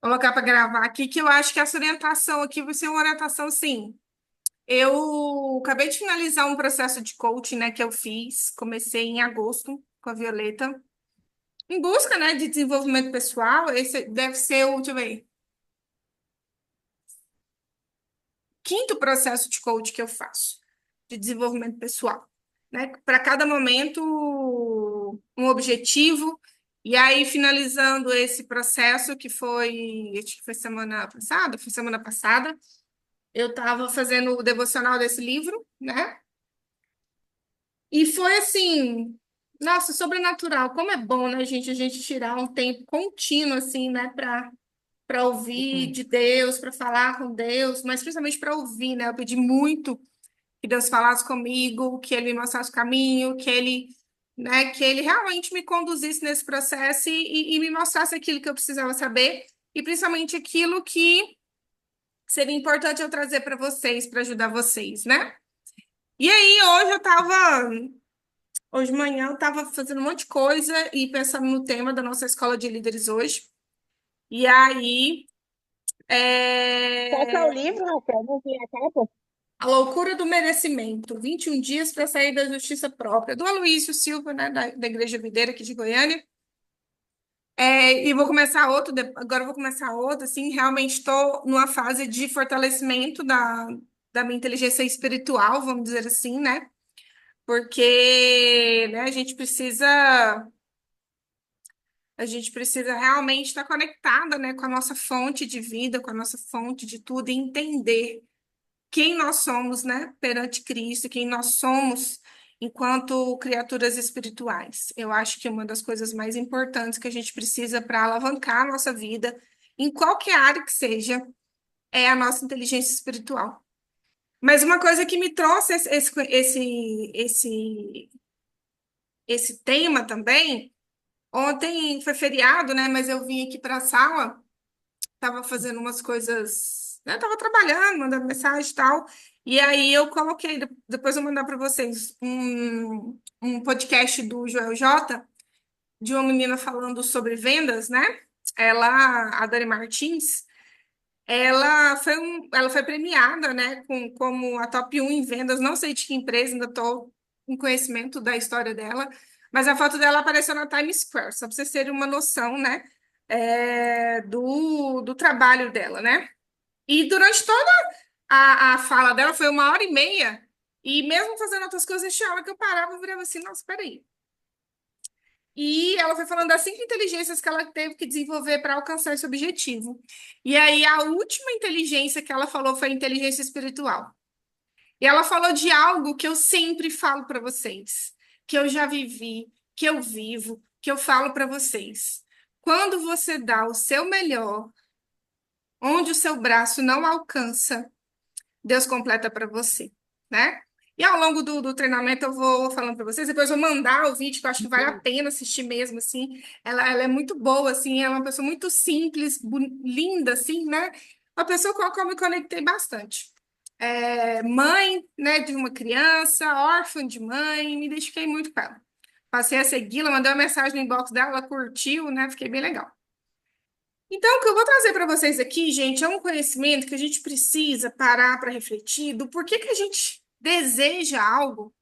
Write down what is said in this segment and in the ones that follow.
colocar para gravar aqui, que eu acho que essa orientação aqui vai ser uma orientação, sim. Eu acabei de finalizar um processo de coaching, né, que eu fiz, comecei em agosto com a Violeta, em busca, né, de desenvolvimento pessoal. Esse deve ser o, deixa eu ver, quinto processo de coaching que eu faço, de desenvolvimento pessoal, né? Para cada momento, um objetivo. E aí, finalizando esse processo, que foi, acho que foi semana passada, eu estava fazendo o devocional desse livro, né? E foi assim, nossa, sobrenatural. Como é bom, né, gente, a gente tirar um tempo contínuo, assim, né, para ouvir Uhum. de Deus, para falar com Deus, mas principalmente para ouvir, né? Eu pedi muito que Deus falasse comigo, que Ele me mostrasse o caminho, que Ele realmente me conduzisse nesse processo e me mostrasse aquilo que eu precisava saber, e principalmente aquilo que seria importante eu trazer para vocês, para ajudar vocês, né? E aí, hoje de manhã, eu estava fazendo um monte de coisa e pensando no tema da nossa escola de líderes hoje. E aí, Qual que é o é, livro, Rafael? Não vi a capa. A Loucura do Merecimento, 21 dias para sair da justiça própria, do Aloysio Silva, né, da Igreja Videira aqui de Goiânia. E vou começar outro, agora eu vou começar outro, assim, realmente estou numa fase de fortalecimento da minha inteligência espiritual, vamos dizer assim, né? Porque, né, a gente precisa realmente estar conectada, né, com a nossa fonte de vida, com a nossa fonte de tudo, e entender quem nós somos, né, perante Cristo, quem nós somos enquanto criaturas espirituais. Eu acho que uma das coisas mais importantes que a gente precisa para alavancar a nossa vida, em qualquer área que seja, é a nossa inteligência espiritual. Mas uma coisa que me trouxe esse tema também, ontem foi feriado, né, mas eu vim aqui para a sala, estava fazendo umas coisas, né? Tava trabalhando, mandando mensagem e tal. E aí eu coloquei, depois eu vou mandar para vocês um podcast do Joel J, de uma menina falando sobre vendas, né? A Dani Martins, ela foi premiada, né, como a top 1 em vendas, não sei de que empresa, ainda estou em conhecimento da história dela, mas a foto dela apareceu na Times Square, só para vocês terem uma noção, né, do trabalho dela, né? E durante toda a fala dela, foi 1 hora e meia, e mesmo fazendo outras coisas, tinha hora que eu parava e virava assim, nossa, peraí. E ela foi falando das 5 inteligências que ela teve que desenvolver para alcançar esse objetivo. E aí, a última inteligência que ela falou foi a inteligência espiritual. E ela falou de algo que eu sempre falo para vocês, que eu já vivi, que eu vivo, que eu falo para vocês. Quando você dá o seu melhor, onde o seu braço não alcança, Deus completa para você, né? E ao longo do treinamento eu vou falando para vocês, depois eu vou mandar o vídeo, que eu acho que vale a pena assistir mesmo, assim. Ela é muito boa, assim, ela é uma pessoa muito simples, linda, assim, né? Uma pessoa com a qual eu me conectei bastante. Mãe, né, de uma criança, órfã de mãe, me identifiquei muito com ela. Passei a segui-la, mandei uma mensagem no inbox dela, ela curtiu, né? Fiquei bem legal. Então, o que eu vou trazer para vocês aqui, gente, é um conhecimento que a gente precisa parar para refletir do porquê que a gente deseja algo.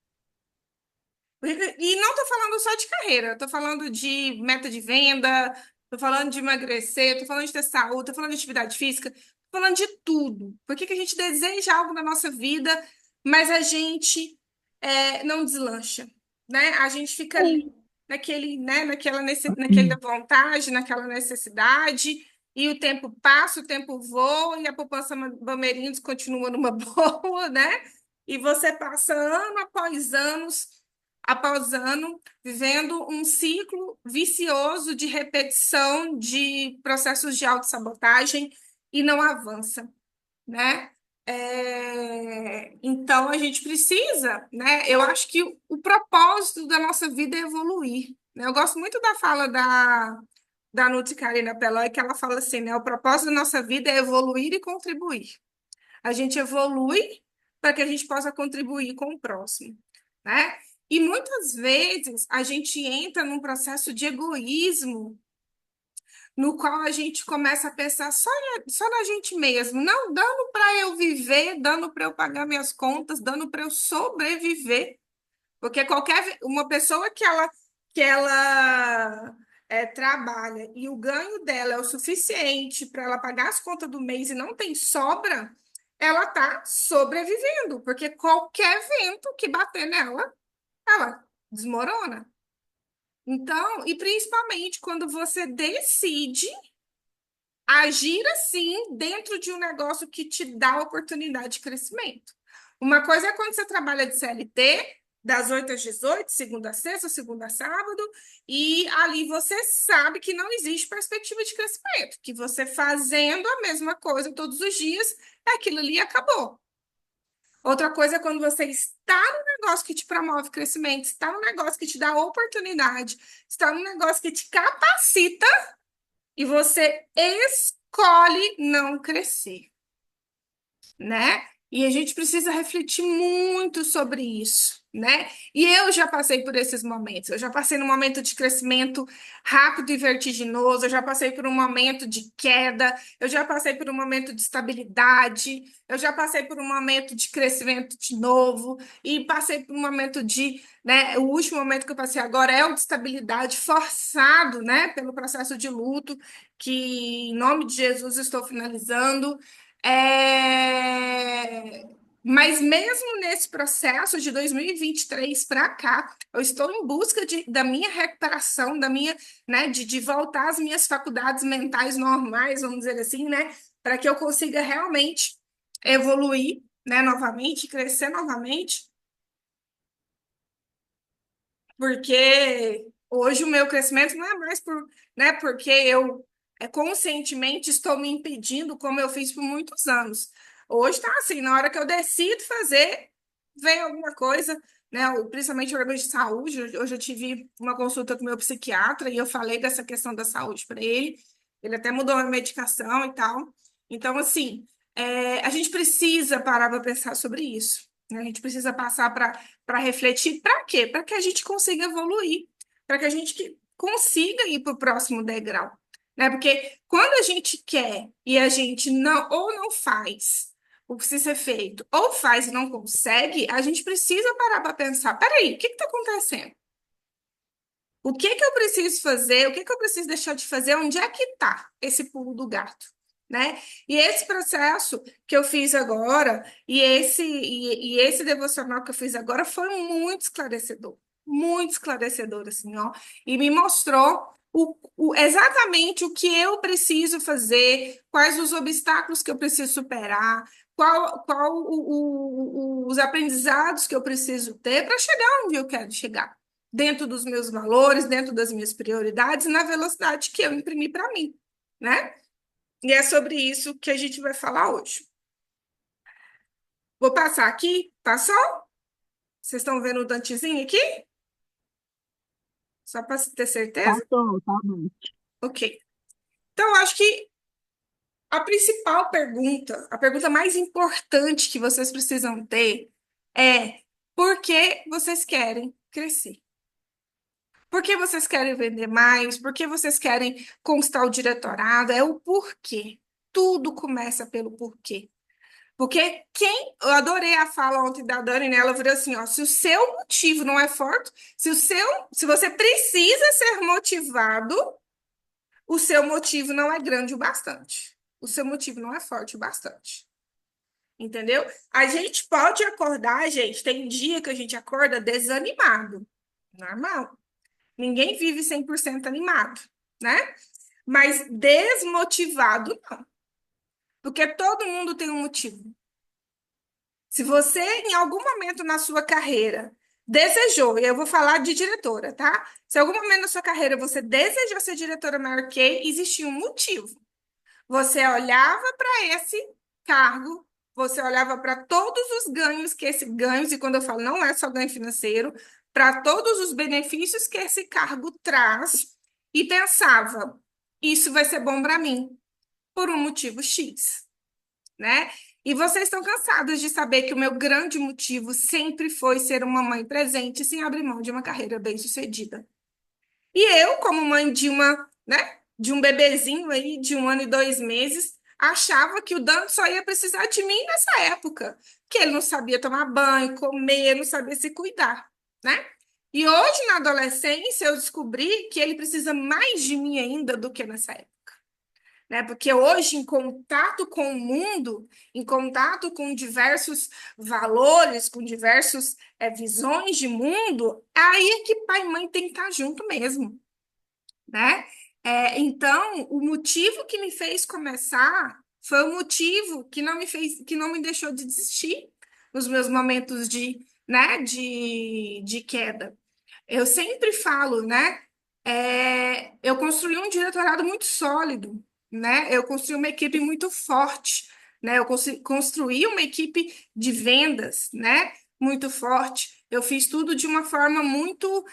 E não estou falando só de carreira, estou falando de meta de venda, estou falando de emagrecer, estou falando de ter saúde, estou falando de atividade física, estou falando de tudo. Por que que a gente deseja algo na nossa vida, mas a gente não deslancha, né? A gente fica ali naquele, né, naquela vontade, naquela necessidade, e o tempo passa, o tempo voa, e a poupança Bamerindos continua numa boa, né? E você passa ano após ano, vivendo um ciclo vicioso de repetição de processos de autossabotagem e não avança, né? Então a gente precisa, né? Eu acho que o propósito da nossa vida é evoluir, né? Eu gosto muito da fala da Nutri Karina Pelói, que ela fala assim, né? O propósito da nossa vida é evoluir e contribuir. A gente evolui para que a gente possa contribuir com o próximo, né? E muitas vezes a gente entra num processo de egoísmo no qual a gente começa a pensar só na gente mesmo, não dando para eu viver, dando para eu pagar minhas contas, dando para eu sobreviver, porque uma pessoa que ela trabalha e o ganho dela é o suficiente para ela pagar as contas do mês e não tem sobra, ela está sobrevivendo, porque qualquer vento que bater nela, ela desmorona. Então, e principalmente quando você decide agir assim dentro de um negócio que te dá oportunidade de crescimento. Uma coisa é quando você trabalha de CLT, das 8 às 18, segunda a sexta, segunda a sábado, e ali você sabe que não existe perspectiva de crescimento, que você fazendo a mesma coisa todos os dias, aquilo ali acabou. Outra coisa é quando você está no negócio que te promove crescimento, está no negócio que te dá oportunidade, está no negócio que te capacita e você escolhe não crescer, né? E a gente precisa refletir muito sobre isso, né? E eu já passei por esses momentos. Eu já passei num momento de crescimento rápido e vertiginoso, eu já passei por um momento de queda, eu já passei por um momento de estabilidade, eu já passei por um momento de crescimento de novo e passei por um momento de, né, o último momento que eu passei agora é o de estabilidade forçado, né, pelo processo de luto, que em nome de Jesus estou finalizando. É, Mas mesmo nesse processo de 2023 para cá, eu estou em busca da minha recuperação, da minha, né, de voltar às minhas faculdades mentais normais, vamos dizer assim, né, para que eu consiga realmente evoluir, né, novamente, crescer novamente, porque hoje o meu crescimento não é mais né, porque eu conscientemente estou me impedindo, como eu fiz por muitos anos. Hoje está assim, na hora que eu decido fazer, vem alguma coisa, né, principalmente órgãos de saúde. Hoje eu tive uma consulta com o meu psiquiatra e eu falei dessa questão da saúde para ele. Ele até mudou a medicação e tal. Então, assim, a gente precisa parar para pensar sobre isso, né? A gente precisa passar para refletir. Para quê? Para que a gente consiga evoluir, para que a gente consiga ir para o próximo degrau, né? Porque quando a gente quer e a gente não ou não faz o que precisa ser feito, ou faz e não consegue, a gente precisa parar para pensar, peraí, o que está acontecendo? O que que eu preciso fazer? O que que eu preciso deixar de fazer? Onde é que está esse pulo do gato? Né? E esse processo que eu fiz agora, e esse devocional que eu fiz agora foi muito esclarecedor, assim, ó, e me mostrou exatamente o que eu preciso fazer, quais os obstáculos que eu preciso superar, os aprendizados que eu preciso ter para chegar onde eu quero chegar dentro dos meus valores, dentro das minhas prioridades, na velocidade que eu imprimi para mim, né? E é sobre isso que a gente vai falar hoje. Vou passar aqui, passou? Vocês estão vendo o Dantezinho aqui? Só para ter certeza? Passou, tá bom. Ok. Então, acho que a principal pergunta, a pergunta mais importante que vocês precisam ter é: por que vocês querem crescer? Por que vocês querem vender mais? Por que vocês querem conquistar o diretorado? É o porquê. Tudo começa pelo porquê. Porque eu adorei a fala ontem da Dani, né? Ela falou assim, ó, se o seu motivo não é forte, se você precisa ser motivado, o seu motivo não é grande o bastante. O seu motivo não é forte o bastante. Entendeu? A gente pode acordar, gente, tem dia que a gente acorda desanimado. Normal. Ninguém vive 100% animado, né? Mas desmotivado, não. Porque todo mundo tem um motivo. Se você, em algum momento na sua carreira, desejou, e eu vou falar de diretora, tá? Se em algum momento na sua carreira você desejou ser diretora maior que, existia um motivo. Você olhava para esse cargo, você olhava para todos os ganhos que esse ganhos, e quando eu falo não é só ganho financeiro, para todos os benefícios que esse cargo traz, e pensava, isso vai ser bom para mim, por um motivo X, né? E vocês estão cansados de saber que o meu grande motivo sempre foi ser uma mãe presente sem abrir mão de uma carreira bem-sucedida. E eu, como mãe de uma, né? de um bebezinho aí de 1 ano e 2 meses, achava que o Dante só ia precisar de mim nessa época, que ele não sabia tomar banho, comer, não sabia se cuidar, né? E hoje, na adolescência, eu descobri que ele precisa mais de mim ainda do que nessa época, né? Porque hoje, em contato com o mundo, em contato com diversos valores, com diversas visões de mundo, aí é que pai e mãe tem que estar junto mesmo, né? Então, o motivo que me fez começar foi o motivo que não me fez, que não me deixou de desistir nos meus momentos de queda. Eu sempre falo, né? Eu construí um diretorado muito sólido, né? Eu construí uma equipe muito forte, né? Eu construí uma equipe de vendas, né? Muito forte. Eu fiz tudo de uma forma muito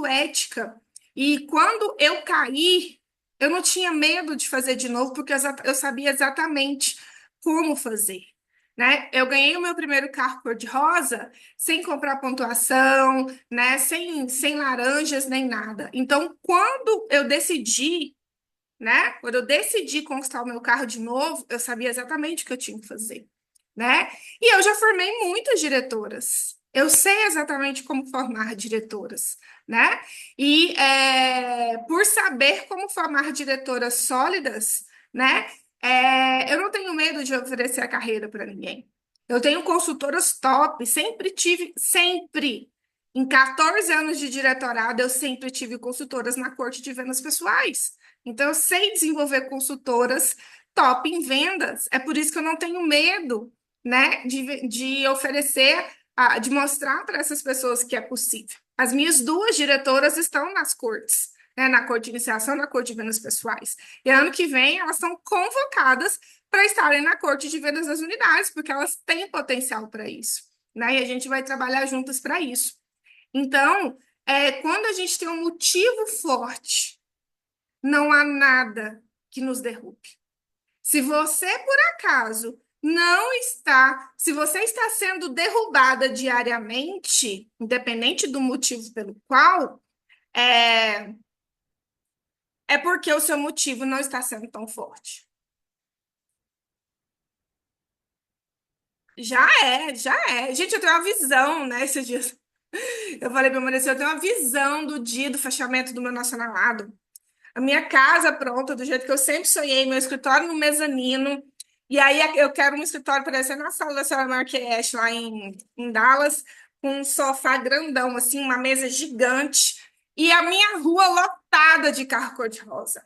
ética. E quando eu caí, eu não tinha medo de fazer de novo, porque eu sabia exatamente como fazer. Né? Eu ganhei o meu primeiro carro cor-de-rosa sem comprar pontuação, né? Sem laranjas nem nada. Então, quando eu decidi conquistar o meu carro de novo, eu sabia exatamente o que eu tinha que fazer, né? E eu já formei muitas diretoras. Eu sei exatamente como formar diretoras, né? E por saber como formar diretoras sólidas, né? Eu não tenho medo de oferecer a carreira para ninguém. Eu tenho consultoras top, sempre tive, sempre. Em 14 anos de diretorado, eu sempre tive consultoras na corte de vendas pessoais. Então, eu sei desenvolver consultoras top em vendas. É por isso que eu não tenho medo, né, de oferecer, de mostrar para essas pessoas que é possível. As minhas duas diretoras estão nas cortes, né, na corte de iniciação, na corte de vendas pessoais. E ano que vem elas são convocadas para estarem na corte de vendas das unidades, porque elas têm potencial para isso, né? E a gente vai trabalhar juntas para isso. Então, quando a gente tem um motivo forte, não há nada que nos derrube. Se você, por acaso, não está, se você está sendo derrubada diariamente, independente do motivo pelo qual, é, é porque o seu motivo não está sendo tão forte. Já é. Gente, eu tenho uma visão, né, esses dias. Eu falei para o Maurício, eu tenho uma visão do dia do fechamento do meu nacionalado. A minha casa pronta, do jeito que eu sempre sonhei, meu escritório no mezanino. E aí eu quero um escritório parecendo na sala da senhora Marquette, lá em Dallas, com um sofá grandão, assim, uma mesa gigante. E a minha rua lotada de carro cor-de-rosa.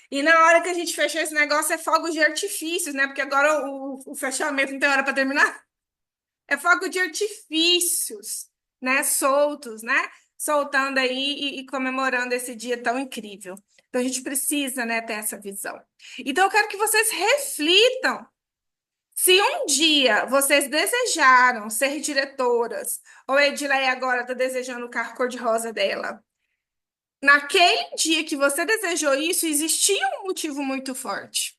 E na hora que a gente fechou esse negócio, é fogos de artifícios, né? Porque agora o fechamento não tem hora para terminar. É fogo de artifícios, né? Soltos, né? Soltando aí e comemorando esse dia tão incrível. Então a gente precisa, né, ter essa visão. Então eu quero que vocês reflitam. Se um dia vocês desejaram ser diretoras, ou a Edileia agora está desejando o carro cor-de-rosa dela, naquele dia que você desejou isso, existia um motivo muito forte.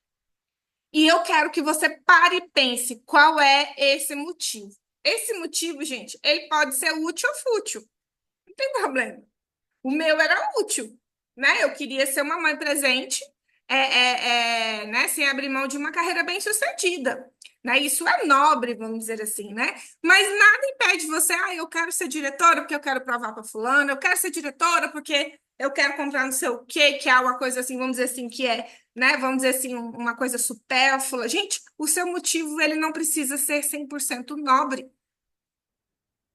E eu quero que você pare e pense qual é esse motivo. Esse motivo, gente, ele pode ser útil ou fútil, não tem problema. O meu era útil, né? Eu queria ser uma mãe presente, né? Sem abrir mão de uma carreira bem-sucedida, né? Isso é nobre, vamos dizer assim, né? Mas nada impede você, eu quero ser diretora porque eu quero provar para fulano, eu quero ser diretora porque eu quero comprar não sei o quê, que é uma coisa assim, vamos dizer assim, que é, né? Vamos dizer assim, uma coisa supérflua. Gente, o seu motivo, ele não precisa ser 100% nobre.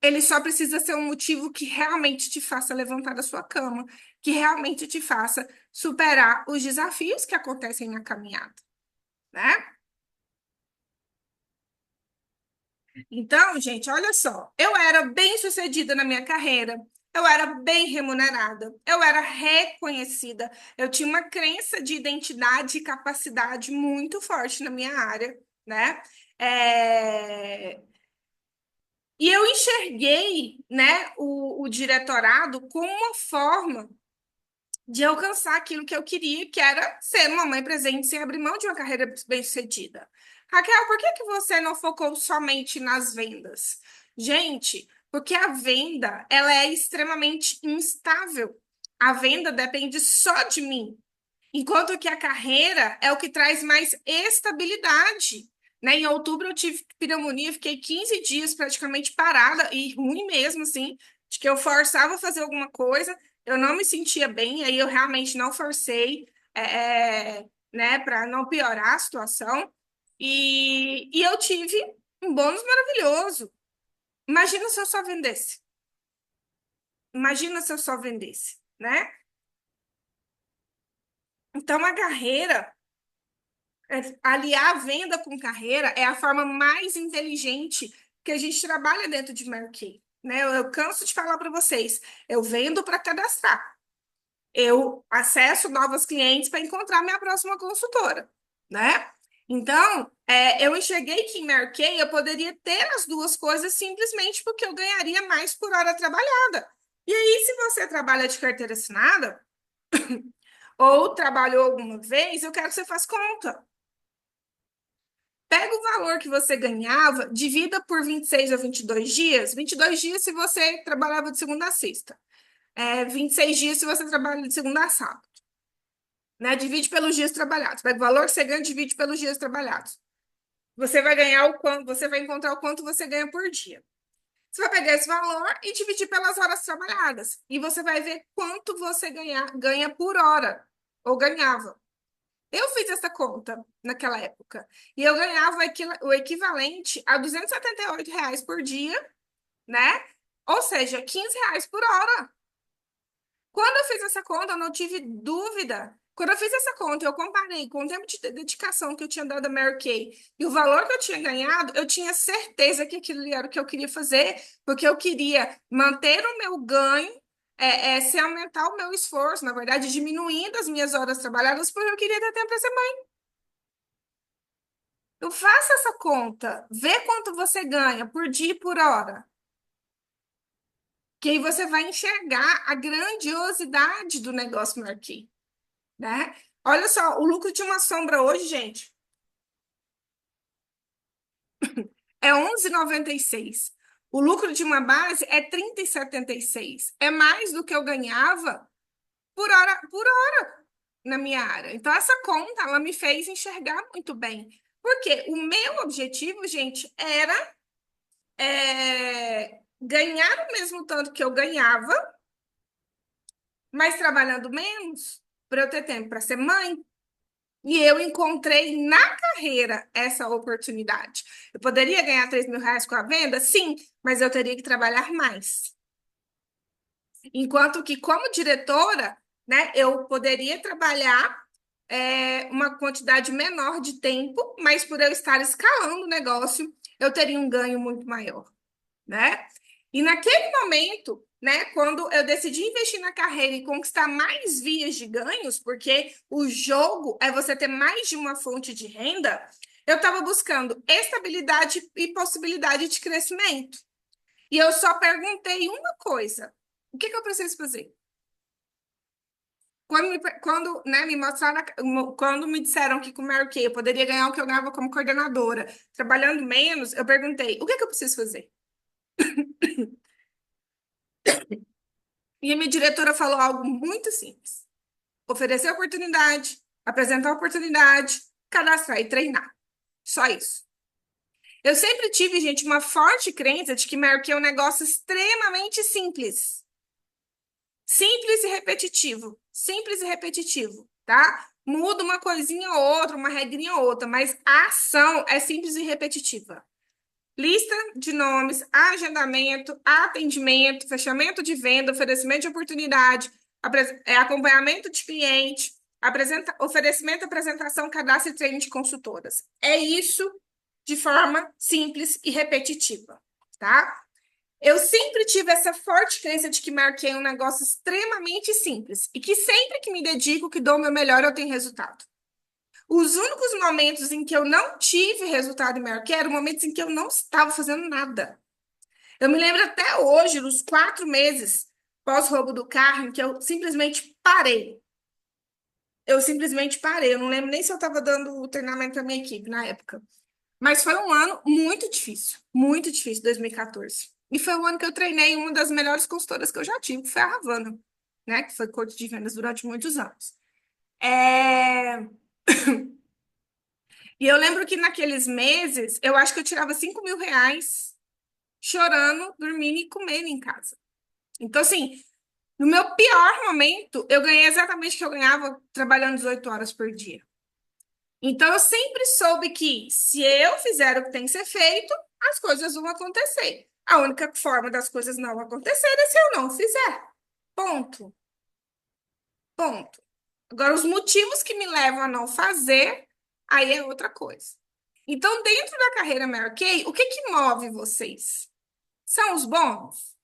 Ele só precisa ser um motivo que realmente te faça levantar da sua cama, que realmente te faça superar os desafios que acontecem na caminhada, né? Então, gente, olha só, eu era bem-sucedida na minha carreira, eu era bem remunerada, eu era reconhecida, eu tinha uma crença de identidade e capacidade muito forte na minha área, né? É, E eu enxerguei, né, o diretorado como uma forma de alcançar aquilo que eu queria, que era ser uma mãe presente sem abrir mão de uma carreira bem-sucedida. Raquel, por que que você não focou somente nas vendas? Gente, porque a venda, ela é extremamente instável. A venda depende só de mim. Enquanto que a carreira é o que traz mais estabilidade. Né? Em outubro eu tive pneumonia, fiquei 15 dias praticamente parada e ruim mesmo, assim, de que eu forçava a fazer alguma coisa, eu não me sentia bem, aí eu realmente não forcei, né, para não piorar a situação. E eu tive um bônus maravilhoso. Imagina se eu só vendesse. Imagina se eu só vendesse, né? Então a carreira aliar a venda com carreira é a forma mais inteligente que a gente trabalha dentro de marketing, né? Eu canso de falar para vocês, eu vendo para cadastrar, eu acesso novos clientes para encontrar minha próxima consultora, né? Então, eu enxerguei que em marketing eu poderia ter as duas coisas simplesmente porque eu ganharia mais por hora trabalhada. E aí, se você trabalha de carteira assinada ou trabalhou alguma vez, eu quero que você faça conta. Pega o valor que você ganhava, divida por 26 ou 22 dias. 22 dias se você trabalhava de segunda a sexta. 26 dias se você trabalha de segunda a sábado. Né? Divide pelos dias trabalhados. Pega o valor que você ganha, divide pelos dias trabalhados. Você vai ganhar o quanto, você vai encontrar o quanto você ganha por dia. Você vai pegar esse valor e dividir pelas horas trabalhadas. E você vai ver quanto você ganha por hora. Ou ganhava. Eu fiz essa conta naquela época. E eu ganhava o equivalente a R$ 278 por dia, né? Ou seja, R$ 15 por hora. Quando eu fiz essa conta, eu não tive dúvida. Quando eu fiz essa conta, eu comparei com o tempo de dedicação que eu tinha dado a Mary Kay e o valor que eu tinha ganhado, eu tinha certeza que aquilo ali era o que eu queria fazer, porque eu queria manter o meu ganho, sem aumentar o meu esforço, na verdade, diminuindo as minhas horas trabalhadas, porque eu queria ter tempo para ser mãe. Eu faço essa conta, vê quanto você ganha por dia e por hora, que aí você vai enxergar a grandiosidade do negócio marquee, né? Olha só, o lucro de uma sombra hoje, gente, é 11,96. O lucro de uma base é 30,76. É mais do que eu ganhava por hora na minha área. Então, essa conta, ela me fez enxergar muito bem. Porque o meu objetivo, gente, era ganhar o mesmo tanto que eu ganhava, mas trabalhando menos, para eu ter tempo para ser mãe. E eu encontrei na carreira essa oportunidade. Eu poderia ganhar R$ 3.000 com a venda? Sim, mas eu teria que trabalhar mais. Enquanto que, como diretora, né, eu poderia trabalhar uma quantidade menor de tempo, mas por eu estar escalando o negócio, eu teria um ganho muito maior, né? E naquele momento, né, quando eu decidi investir na carreira e conquistar mais vias de ganhos, porque o jogo é você ter mais de uma fonte de renda, eu estava buscando estabilidade e possibilidade de crescimento. E eu só perguntei uma coisa: o que que eu preciso fazer? Quando, né, me mostraram, quando me disseram que com o Mary Kay eu poderia ganhar o que eu ganhava como coordenadora, trabalhando menos, eu perguntei: o que que eu preciso fazer? E a minha diretora falou algo muito simples: oferecer oportunidade, apresentar oportunidade, cadastrar e treinar. Só isso. Eu sempre tive, gente, uma forte crença de que Mary é um negócio extremamente simples. Simples e repetitivo. Simples e repetitivo, tá? Muda uma coisinha ou outra, uma regrinha ou outra, mas a ação é simples e repetitiva. Lista de nomes, agendamento, atendimento, fechamento de venda, oferecimento de oportunidade, acompanhamento de cliente, oferecimento, apresentação, cadastro e treino de consultoras. É isso de forma simples e repetitiva, tá? Eu sempre tive essa forte crença de que marquei um negócio extremamente simples e que sempre que me dedico, que dou o meu melhor, eu tenho resultado. Os únicos momentos em que eu não tive resultado em marketing eram momentos em que eu não estava fazendo nada. Eu me lembro até hoje, nos 4 meses pós-roubo do carro, em que eu simplesmente parei. Eu simplesmente parei. Eu não lembro nem se eu estava dando o treinamento para minha equipe na época. Mas foi um ano muito difícil, 2014. E foi o ano que eu treinei uma das melhores consultoras que eu já tive, que foi a Ravana, né? Que foi coach de vendas durante muitos anos. É... E eu lembro que naqueles meses, eu acho que eu tirava R$ 5.000 chorando, dormindo e comendo em casa. Então, assim, no meu pior momento, eu ganhei exatamente o que eu ganhava trabalhando 18 horas por dia. Então, eu sempre soube que se eu fizer o que tem que ser feito, as coisas vão acontecer. A única forma das coisas não acontecerem é se eu não fizer. Ponto. Ponto. Agora, os motivos que me levam a não fazer, aí é outra coisa. Então, dentro da carreira Mary Kay, o que que move vocês? São os bônus?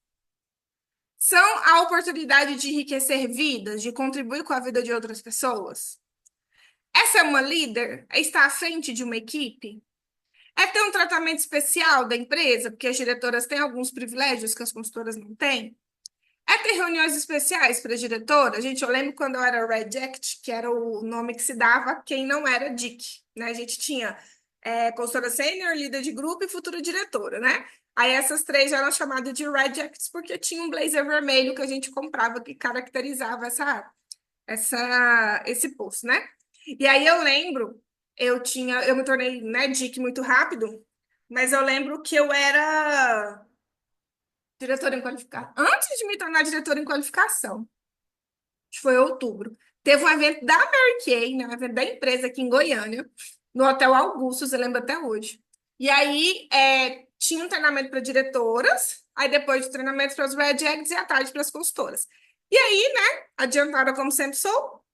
São a oportunidade de enriquecer vidas, de contribuir com a vida de outras pessoas? Essa é uma líder? É estar à frente de uma equipe? É ter um tratamento especial da empresa, porque as diretoras têm alguns privilégios que as consultoras não têm? É ter reuniões especiais para a diretora? Gente, eu lembro quando eu era Reject, que era o nome que se dava a quem não era DIC, né? A gente tinha consultora sênior, líder de grupo e futura diretora, né? Aí essas três eram chamadas de Rejects porque tinha um blazer vermelho que a gente comprava que caracterizava esse posto, né? E aí eu lembro, eu me tornei, né, DIC muito rápido, mas eu lembro que eu era diretora em qualificação. Antes de me tornar diretora em qualificação, acho que foi em outubro, teve um evento da Mary Kay, né, um evento da empresa aqui em Goiânia, no Hotel Augustus, eu lembro até hoje. E aí tinha um treinamento para diretoras, aí depois de treinamento para os Red Eggs e à tarde para as consultoras. E aí, né, adiantada como sempre sou,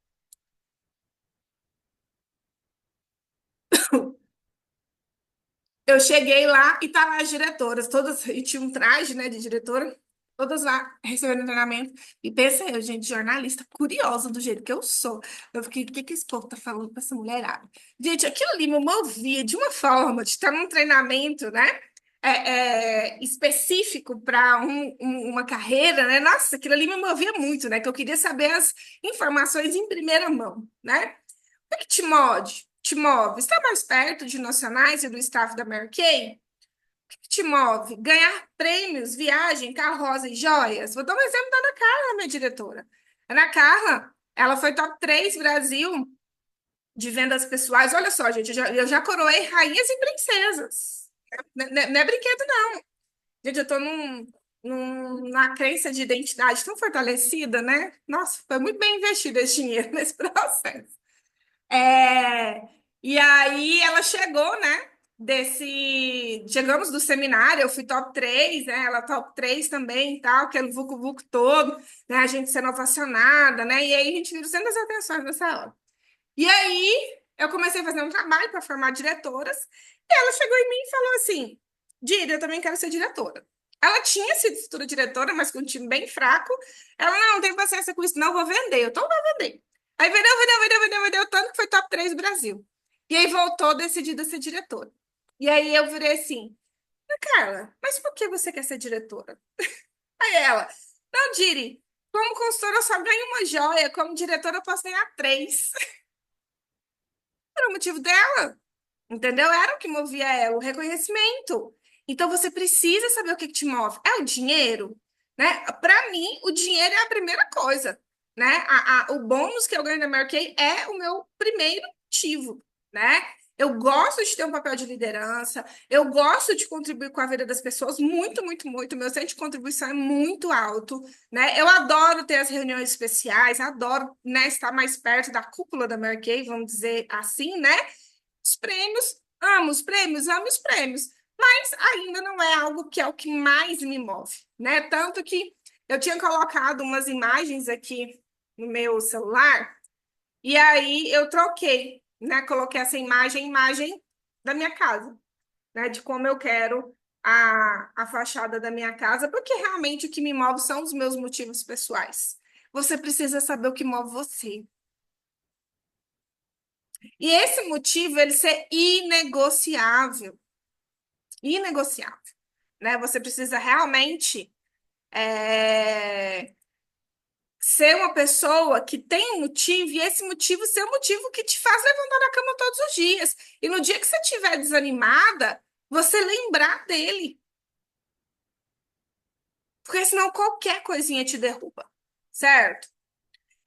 eu cheguei lá e tava as diretoras, todas, e tinha um traje, né, de diretora, todas lá recebendo treinamento. E pensei, eu, gente, jornalista curiosa do jeito que eu sou. Eu fiquei, o que que esse povo tá falando pra essa mulherada? Gente, aquilo ali me movia de uma forma de estar num treinamento, né? Específico para uma carreira, né? Nossa, aquilo ali me movia muito, né? Que eu queria saber as informações em primeira mão, né? O que te move? Estar mais perto de nacionais e do staff da Mary Kay? O que te move? Ganhar prêmios, viagem, carroça e joias? Vou dar um exemplo da Ana Carla, minha diretora. Ana Carla, ela foi top 3 Brasil de vendas pessoais. Olha só, gente, eu já coroei rainhas e princesas. Não é brinquedo, não. Gente, eu tô numa crença de identidade tão fortalecida, né? Nossa, foi muito bem investido esse dinheiro nesse processo. É, e aí ela chegou, né? Chegamos do seminário, eu fui top 3, né? Ela top 3 também e tal, aquele vucu-vucu todo, né? A gente sendo ovacionada, né? E aí a gente viu centros de atenções nessa hora. E aí eu comecei a fazer um trabalho para formar diretoras, e ela chegou em mim e falou assim: Dira, eu também quero ser diretora. Ela tinha sido futura diretora, mas com um time bem fraco. Ela, não tem paciência com isso, não, vou vender. Eu, então vai vender. Aí vendeu, tanto que foi top 3 do Brasil. E aí voltou decidida a ser diretora. E aí eu virei assim, Carla, mas por que você quer ser diretora? Aí ela, não, Diri, como consultora eu só ganho uma joia, como diretora eu posso ganhar três. Era o motivo dela, entendeu? Era o que movia ela, o reconhecimento. Então você precisa saber o que que te move. É o dinheiro, né? Para mim, o dinheiro é a primeira coisa, né? O bônus que eu ganho na Mary Kay é o meu primeiro motivo, né? Eu gosto de ter um papel de liderança, eu gosto de contribuir com a vida das pessoas, muito, muito, muito. Meu senso de contribuição é muito alto, né? Eu adoro ter as reuniões especiais, adoro, né, estar mais perto da cúpula da Mary Kay, vamos dizer assim, né? Os prêmios, amo os prêmios, mas ainda não é algo que é o que mais me move, né? Tanto que eu tinha colocado umas imagens aqui no meu celular e aí eu troquei, né? Coloquei essa imagem da minha casa, né? De como eu quero a fachada da minha casa, porque realmente o que me move são os meus motivos pessoais. Você precisa saber o que move você. E esse motivo, ele ser inegociável. Inegociável, né? Você precisa realmente ser uma pessoa que tem um motivo, e esse motivo ser o motivo que te faz levantar da cama todos os dias. E no dia que você estiver desanimada, você lembrar dele. Porque senão qualquer coisinha te derruba, certo?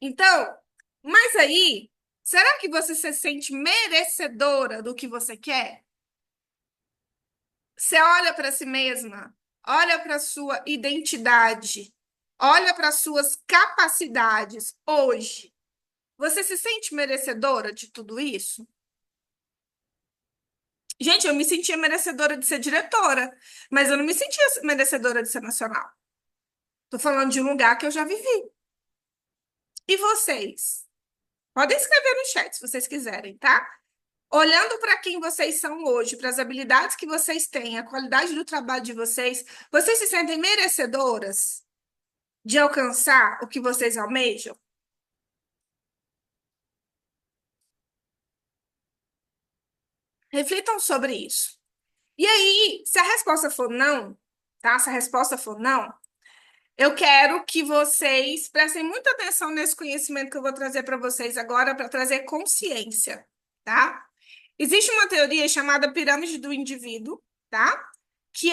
Então, mas aí, será que você se sente merecedora do que você quer? Você olha para si mesma, olha para sua identidade, olha para suas capacidades hoje. Você se sente merecedora de tudo isso? Gente, eu me sentia merecedora de ser diretora, mas eu não me sentia merecedora de ser nacional. Tô falando de um lugar que eu já vivi. E vocês? Podem escrever no chat se vocês quiserem, tá? Olhando para quem vocês são hoje, para as habilidades que vocês têm, a qualidade do trabalho de vocês, vocês se sentem merecedoras de alcançar o que vocês almejam? Reflitam sobre isso. E aí, se a resposta for não, tá? Se a resposta for não, eu quero que vocês prestem muita atenção nesse conhecimento que eu vou trazer para vocês agora, para trazer consciência, tá? Existe uma teoria chamada pirâmide do indivíduo, tá? Que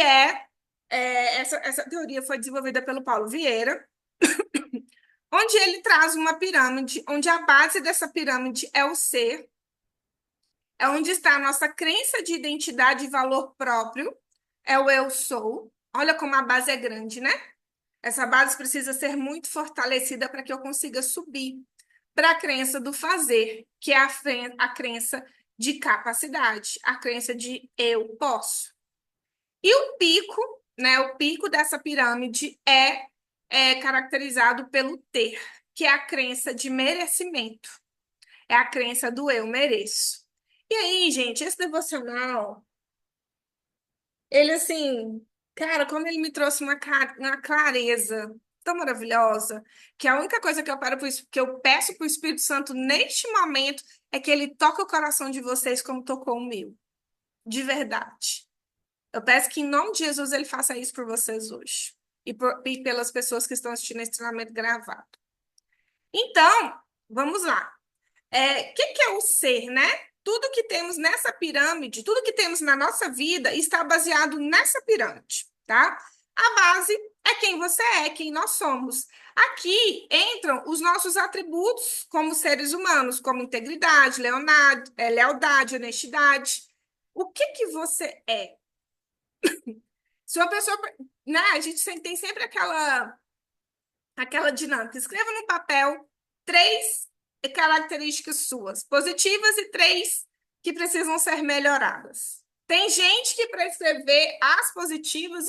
essa teoria foi desenvolvida pelo Paulo Vieira, onde ele traz uma pirâmide, onde a base dessa pirâmide é o ser, é onde está a nossa crença de identidade e valor próprio, é o eu sou. Olha como a base é grande, né? Essa base precisa ser muito fortalecida para que eu consiga subir para a crença do fazer, que é a crença de capacidade, a crença de eu posso. E o pico, né? O pico dessa pirâmide é caracterizado pelo ter, que é a crença de merecimento, é a crença do eu mereço. E aí, gente, esse devocional, ele assim, cara, como ele me trouxe uma clareza tão maravilhosa, que a única coisa que que eu peço para o Espírito Santo neste momento é que ele toque o coração de vocês como tocou o meu, de verdade. Eu peço que em nome de Jesus ele faça isso por vocês hoje e pelas pessoas que estão assistindo esse treinamento gravado. Então, vamos lá. Que é o ser, né? Tudo que temos nessa pirâmide, tudo que temos na nossa vida está baseado nessa pirâmide, tá? A base é quem você é, quem nós somos. Aqui entram os nossos atributos como seres humanos, como integridade, lealdade, honestidade. O que você é? Se uma pessoa, né, a gente tem sempre aquela dinâmica. Escreva no papel três características suas, positivas e três que precisam ser melhoradas. Tem gente que para escrever as positivas,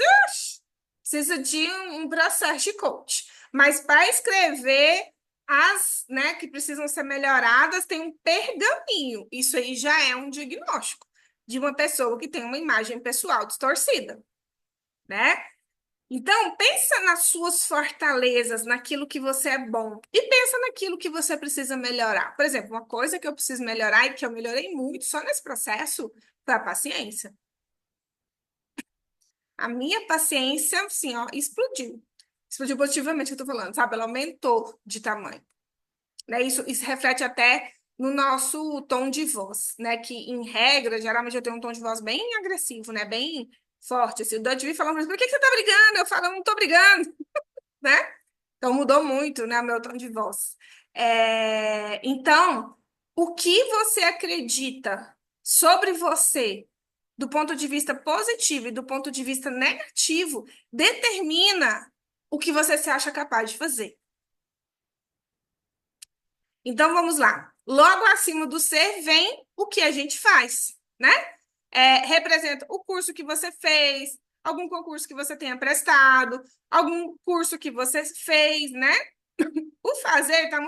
precisa de um processo de coach. Mas para escrever as, né, que precisam ser melhoradas, tem um pergaminho. Isso aí já é um diagnóstico de uma pessoa que tem uma imagem pessoal distorcida, né? Então, pensa nas suas fortalezas, naquilo que você é bom, e pensa naquilo que você precisa melhorar. Por exemplo, uma coisa que eu preciso melhorar e que eu melhorei muito só nesse processo foi a paciência. A minha paciência, assim, ó, explodiu. Explodiu positivamente, que eu tô falando, sabe? Ela aumentou de tamanho, né? Isso reflete até no nosso tom de voz, né? Que, em regra, geralmente eu tenho um tom de voz bem agressivo, né? Bem forte, assim. O Dante me falando, mas por que você tá brigando? Eu falo, eu não tô brigando, né? Então mudou muito, né, o meu tom de voz. Então, o que você acredita sobre você, do ponto de vista positivo e do ponto de vista negativo, determina o que você se acha capaz de fazer. Então, vamos lá. Logo acima do ser vem o que a gente faz, né? Representa o curso que você fez, algum concurso que você tenha prestado, algum curso que você fez, né? O fazer está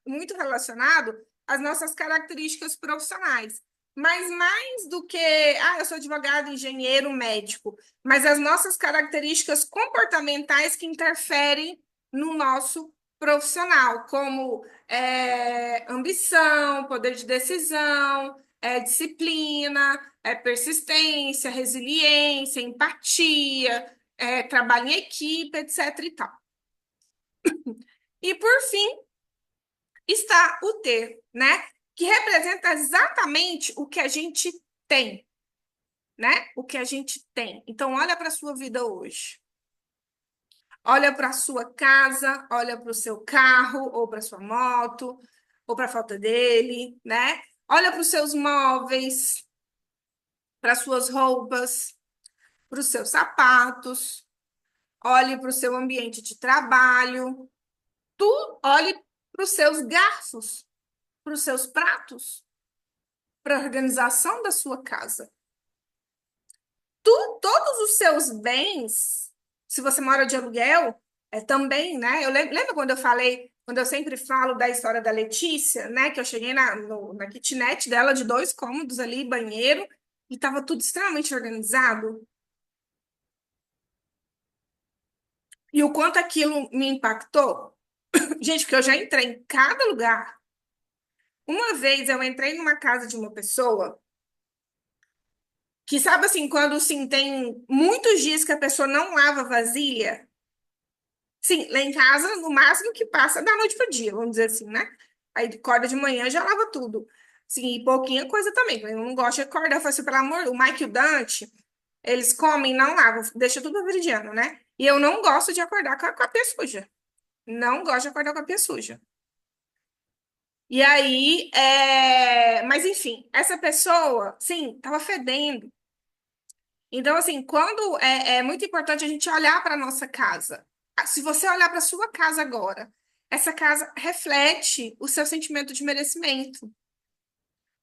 muito relacionado às nossas características profissionais. Mas mais do que, eu sou advogado, engenheiro, médico, mas as nossas características comportamentais que interferem no nosso profissional, como ambição, poder de decisão, disciplina, persistência, resiliência, empatia, trabalho em equipe, etc. e tal. E por fim, está o ter, né? Que representa exatamente o que a gente tem, né? O que a gente tem. Então, olha para a sua vida hoje. Olha para a sua casa, olha para o seu carro, ou para sua moto, ou para a falta dele, né? Olha para os seus móveis, para suas roupas, para os seus sapatos, olhe para o seu ambiente de trabalho, olhe para os seus garfos, para os seus pratos, para a organização da sua casa. Todos os seus bens, se você mora de aluguel, também, né? Lembra quando eu falei, quando eu sempre falo da história da Letícia, né? Que eu cheguei na kitnet dela de 2 cômodos ali, banheiro, e estava tudo extremamente organizado. E o quanto aquilo me impactou. Gente, porque eu já entrei em cada lugar. Uma vez eu entrei numa casa de uma pessoa que, sabe assim, quando sim, tem muitos dias que a pessoa não lava vasilha. Sim, lá em casa, no máximo que passa da noite pro dia, vamos dizer assim, né? Aí acorda de manhã já lava tudo. Sim, e pouquinha coisa também. Eu não gosto de acordar, eu falo assim, pelo amor, o Mike e o Dante, eles comem, e não lavam, deixa tudo veridiano, né? E eu não gosto de acordar com a pia suja. Não gosto de acordar com a pia suja. E aí, mas enfim, essa pessoa, sim, tava fedendo. Então, assim, quando é muito importante a gente olhar para a nossa casa. Se você olhar para a sua casa agora, essa casa reflete o seu sentimento de merecimento.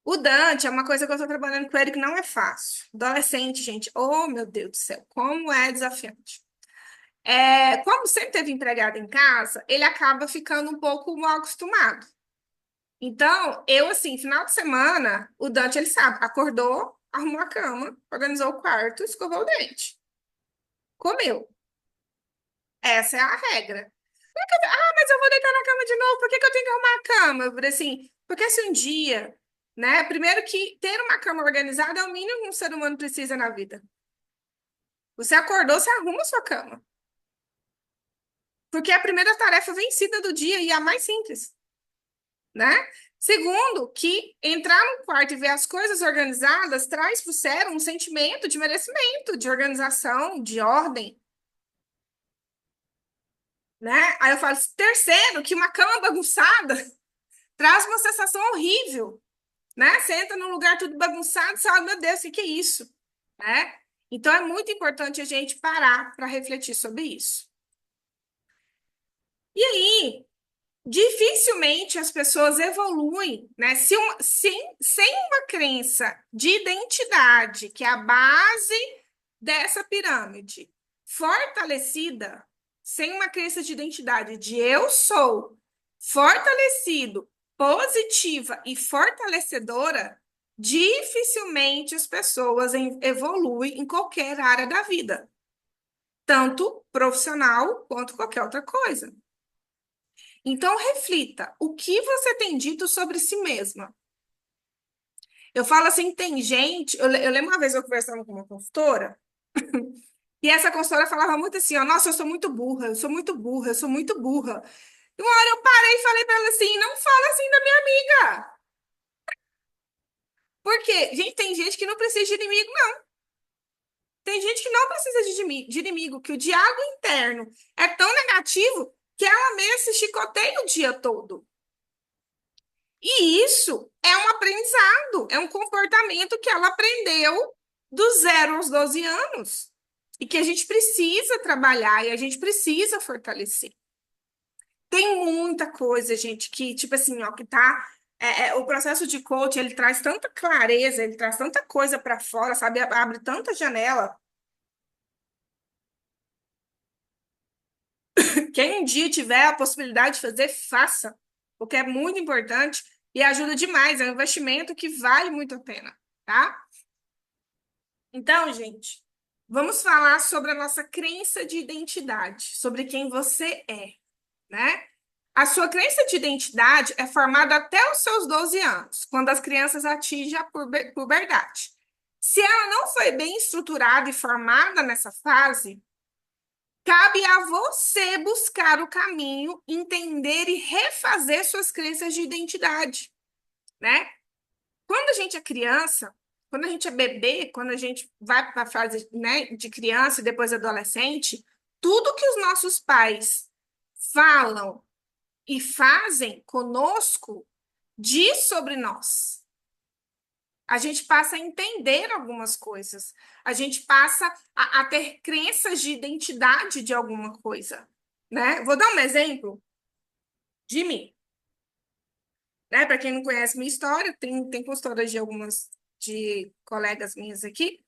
O Dante é uma coisa que eu estou trabalhando com ele que não é fácil. Adolescente, gente, oh meu Deus do céu, como é desafiante. Como sempre teve empregado em casa, ele acaba ficando um pouco mal acostumado. Então, eu, assim, final de semana, o Dante, ele sabe, acordou, arrumou a cama, organizou o quarto, escovou o dente. Comeu. Essa é a regra. Mas eu vou deitar na cama de novo, por que que eu tenho que arrumar a cama? Eu falei assim, porque se um dia, né? Primeiro que ter uma cama organizada é o mínimo que um ser humano precisa na vida. Você acordou, você arruma a sua cama. Porque é a primeira tarefa vencida do dia e a mais simples, né? Segundo, que entrar no quarto e ver as coisas organizadas traz para o cérebro um sentimento de merecimento, de organização, de ordem, né? Aí eu falo, terceiro, que uma cama bagunçada traz uma sensação horrível, né? Você entra num lugar tudo bagunçado, você fala, meu Deus, o que que é isso? Né? Então é muito importante a gente parar para refletir sobre isso. E aí, dificilmente as pessoas evoluem, né? Sem uma crença de identidade, que é a base dessa pirâmide, fortalecida, sem uma crença de identidade de eu sou fortalecido, positiva e fortalecedora, dificilmente as pessoas evoluem em qualquer área da vida, tanto profissional quanto qualquer outra coisa. Então, reflita, o que você tem dito sobre si mesma? Eu falo assim, tem gente, eu lembro uma vez eu conversando com uma consultora, e essa consultora falava muito assim, ó, nossa, eu sou muito burra, eu sou muito burra, eu sou muito burra. E uma hora eu parei e falei para ela assim, não fala assim da minha amiga. Porque, gente, tem gente que não precisa de inimigo, não. Tem gente que não precisa de inimigo, que o diálogo interno é tão negativo que ela mesma se chicoteia o dia todo. E isso é um aprendizado, é um comportamento que ela aprendeu do 0 aos 12 anos. E que a gente precisa trabalhar e a gente precisa fortalecer. Tem muita coisa, gente, que, tipo assim, ó, que tá. O processo de coach, ele traz tanta clareza, ele traz tanta coisa para fora, sabe? Abre tanta janela. Quem um dia tiver a possibilidade de fazer, faça, porque é muito importante e ajuda demais. É um investimento que vale muito a pena, tá? Então, gente, vamos falar sobre a nossa crença de identidade, sobre quem você é, né? A sua crença de identidade é formada até os seus 12 anos, quando as crianças atingem a puberdade. Se ela não foi bem estruturada e formada nessa fase, cabe a você buscar o caminho, entender e refazer suas crenças de identidade, né? Quando a gente é criança, quando a gente é bebê, quando a gente vai para a fase, né, de criança e depois adolescente, tudo que os nossos pais falam e fazem conosco diz sobre nós. A gente passa a entender algumas coisas, a gente passa a ter crenças de identidade de alguma coisa, né? Vou dar um exemplo de mim, né? Para quem não conhece minha história, tem consultoras de algumas de colegas minhas aqui,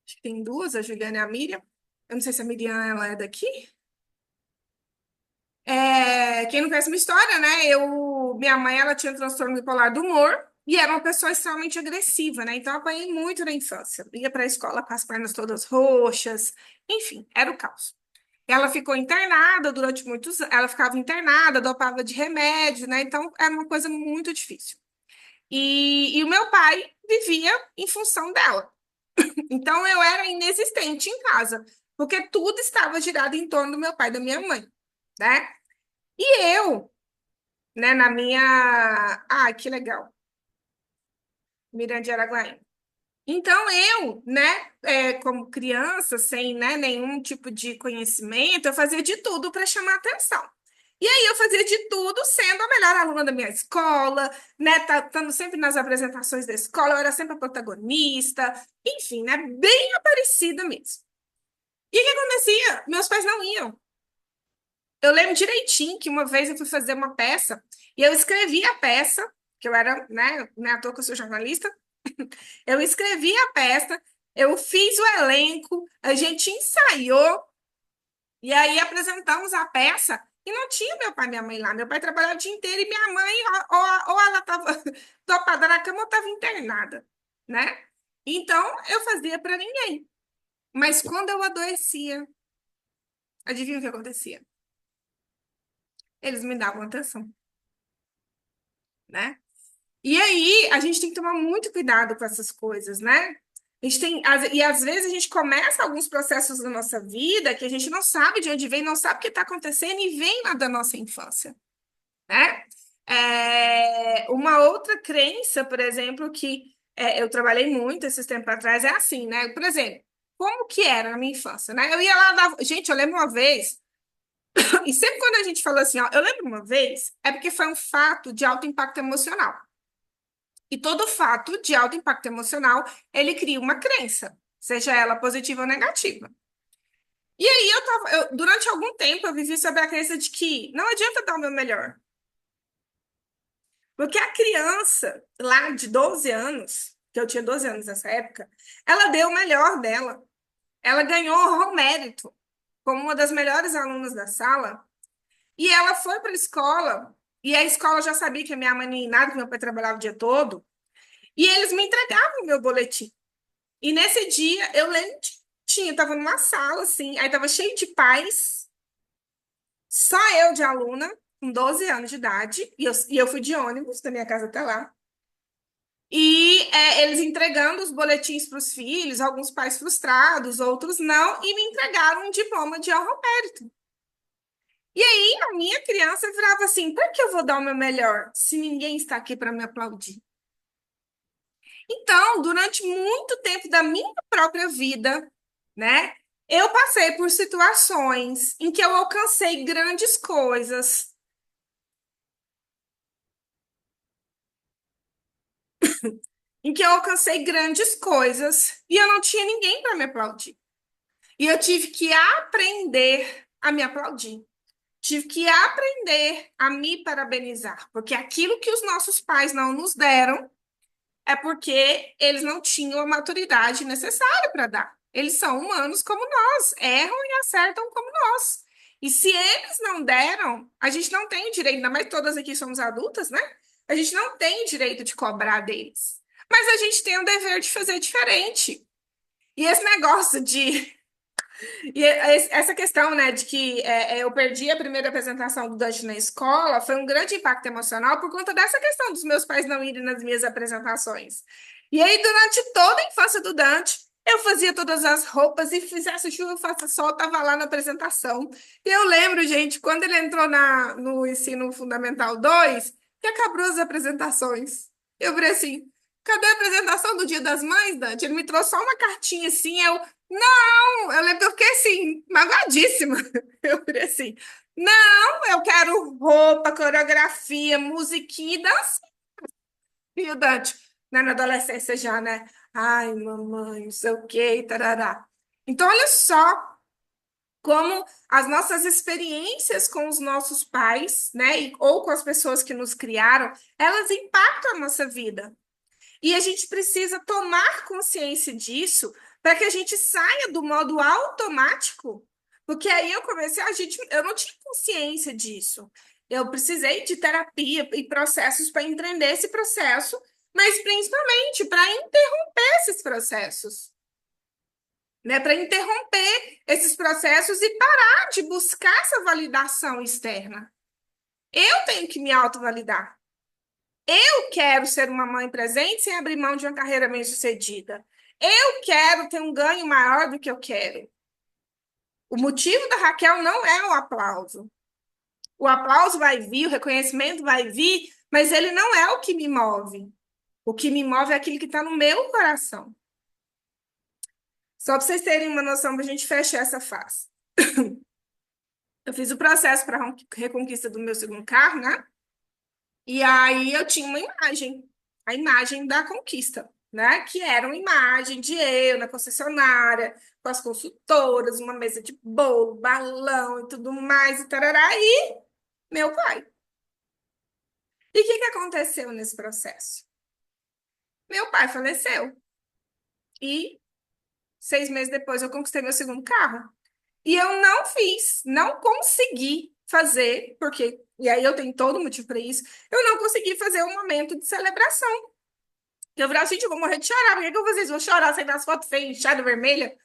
acho que tem duas, a Juliana e a Miriam. Eu não sei se a Miriam ela é daqui. Quem não conhece minha história, né? Minha mãe ela tinha transtorno bipolar do humor e era uma pessoa extremamente agressiva, né? Então eu apanhei muito na infância. Ia para a escola com as pernas todas roxas, enfim, era o caos. Ela ficou internada durante muitos anos, ela ficava internada, dopava de remédio, né? Então era uma coisa muito difícil. E o meu pai vivia em função dela. Então eu era inexistente em casa, porque tudo estava girado em torno do meu pai e da minha mãe, né? E eu, né, na minha. Ah, que legal. Miranda de Araguaína. Então, eu, né, como criança, sem, né, nenhum tipo de conhecimento, eu fazia de tudo para chamar atenção. E aí eu fazia de tudo sendo a melhor aluna da minha escola, né, estando sempre nas apresentações da escola, eu era sempre a protagonista, enfim, né, bem aparecida mesmo. E o que acontecia? Meus pais não iam. Eu lembro direitinho que uma vez eu fui fazer uma peça e eu escrevi a peça, que eu era, né, não é à toa que eu sou jornalista, eu escrevi a peça, eu fiz o elenco, a gente ensaiou e aí apresentamos a peça e não tinha meu pai e minha mãe lá. Meu pai trabalhava o dia inteiro e minha mãe, ou ela estava topada na cama ou estava internada, né? Então eu fazia para ninguém. Mas quando eu adoecia, adivinha o que acontecia? Eles me davam atenção, né? E aí, a gente tem que tomar muito cuidado com essas coisas, né? E às vezes a gente começa alguns processos da nossa vida que a gente não sabe de onde vem, não sabe o que está acontecendo e vem lá da nossa infância, né? Uma outra crença, por exemplo, que eu trabalhei muito esses tempos atrás, é assim, né? Por exemplo, como que era na minha infância, né? Eu ia lá, gente, eu lembro uma vez, e sempre quando a gente falou assim, ó, eu lembro uma vez, é porque foi um fato de alto impacto emocional. E todo fato de alto impacto emocional, ele cria uma crença, seja ela positiva ou negativa. E aí durante algum tempo eu vivi sob a crença de que não adianta dar o meu melhor. Porque a criança lá de 12 anos, que eu tinha 12 anos nessa época, ela deu o melhor dela. Ela ganhou o mérito como uma das melhores alunas da sala. E ela foi para a escola, e a escola já sabia que a minha mãe nem nada, que meu pai trabalhava o dia todo, e eles me entregavam o meu boletim. E nesse dia, eu lembro, tinha, tava numa sala, assim, aí tava cheio de pais, só eu de aluna, com 12 anos de idade, e eu fui de ônibus da minha casa até lá. E eles entregando os boletins para os filhos, alguns pais frustrados, outros não, e me entregaram um diploma de honra ao mérito. E aí a minha criança virava assim: para que eu vou dar o meu melhor se ninguém está aqui para me aplaudir? Então, durante muito tempo da minha própria vida, né, eu passei por situações em que eu alcancei grandes coisas, e eu não tinha ninguém para me aplaudir. E eu tive que aprender a me aplaudir. Tive que aprender a me parabenizar, porque aquilo que os nossos pais não nos deram é porque eles não tinham a maturidade necessária para dar. Eles são humanos como nós, erram e acertam como nós. E se eles não deram, a gente não tem o direito, ainda mais todas aqui somos adultas, né? A gente não tem o direito de cobrar deles. Mas a gente tem o dever de fazer diferente. E esse negócio de essa questão, né, de que eu perdi a primeira apresentação do Dante na escola foi um grande impacto emocional por conta dessa questão dos meus pais não irem nas minhas apresentações. E aí, durante toda a infância do Dante, eu fazia todas as roupas e fizesse chuva, faça sol, estava lá na apresentação. E eu lembro, gente, quando ele entrou no ensino fundamental 2, que acabou as apresentações. Eu falei assim, Cadê a apresentação do Dia das Mães, Dante? Ele me trouxe só uma cartinha assim, não, eu lembro que eu fiquei assim, magoadíssima. Eu falei assim, não, eu quero roupa, coreografia, musiquinha e dança. E o Dante, né, na adolescência já, né? Ai, mamãe, não sei o quê, tarará. Então, olha só como as nossas experiências com os nossos pais, né, ou com as pessoas que nos criaram, elas impactam a nossa vida. E a gente precisa tomar consciência disso para que a gente saia do modo automático. Porque aí eu comecei, eu não tinha consciência disso. Eu precisei de terapia e processos para entender esse processo, mas principalmente para interromper esses processos, né? Para interromper esses processos e parar de buscar essa validação externa. Eu tenho que me autovalidar. Eu quero ser uma mãe presente sem abrir mão de uma carreira bem-sucedida. Eu quero ter um ganho maior do que eu quero. O motivo da Raquel não é o aplauso. O aplauso vai vir, o reconhecimento vai vir, mas ele não é o que me move. O que me move é aquilo que está no meu coração. Só para vocês terem uma noção, para a gente fechar essa fase. Eu fiz o processo para a reconquista do meu segundo carro, né? E aí eu tinha uma imagem, a imagem da conquista, né? Que era uma imagem de eu na concessionária, com as consultoras, uma mesa de bolo, balão e tudo mais, e tarará, e meu pai. E o que que aconteceu nesse processo? Meu pai faleceu. E 6 meses depois eu conquistei meu segundo carro. E eu não fiz, não consegui fazer, porque, e aí eu tenho todo motivo para isso, eu não consegui fazer um momento de celebração. Eu falei assim, eu vou morrer de chorar. Por que que vocês vão chorar sem as fotos feias, inchada, vermelha?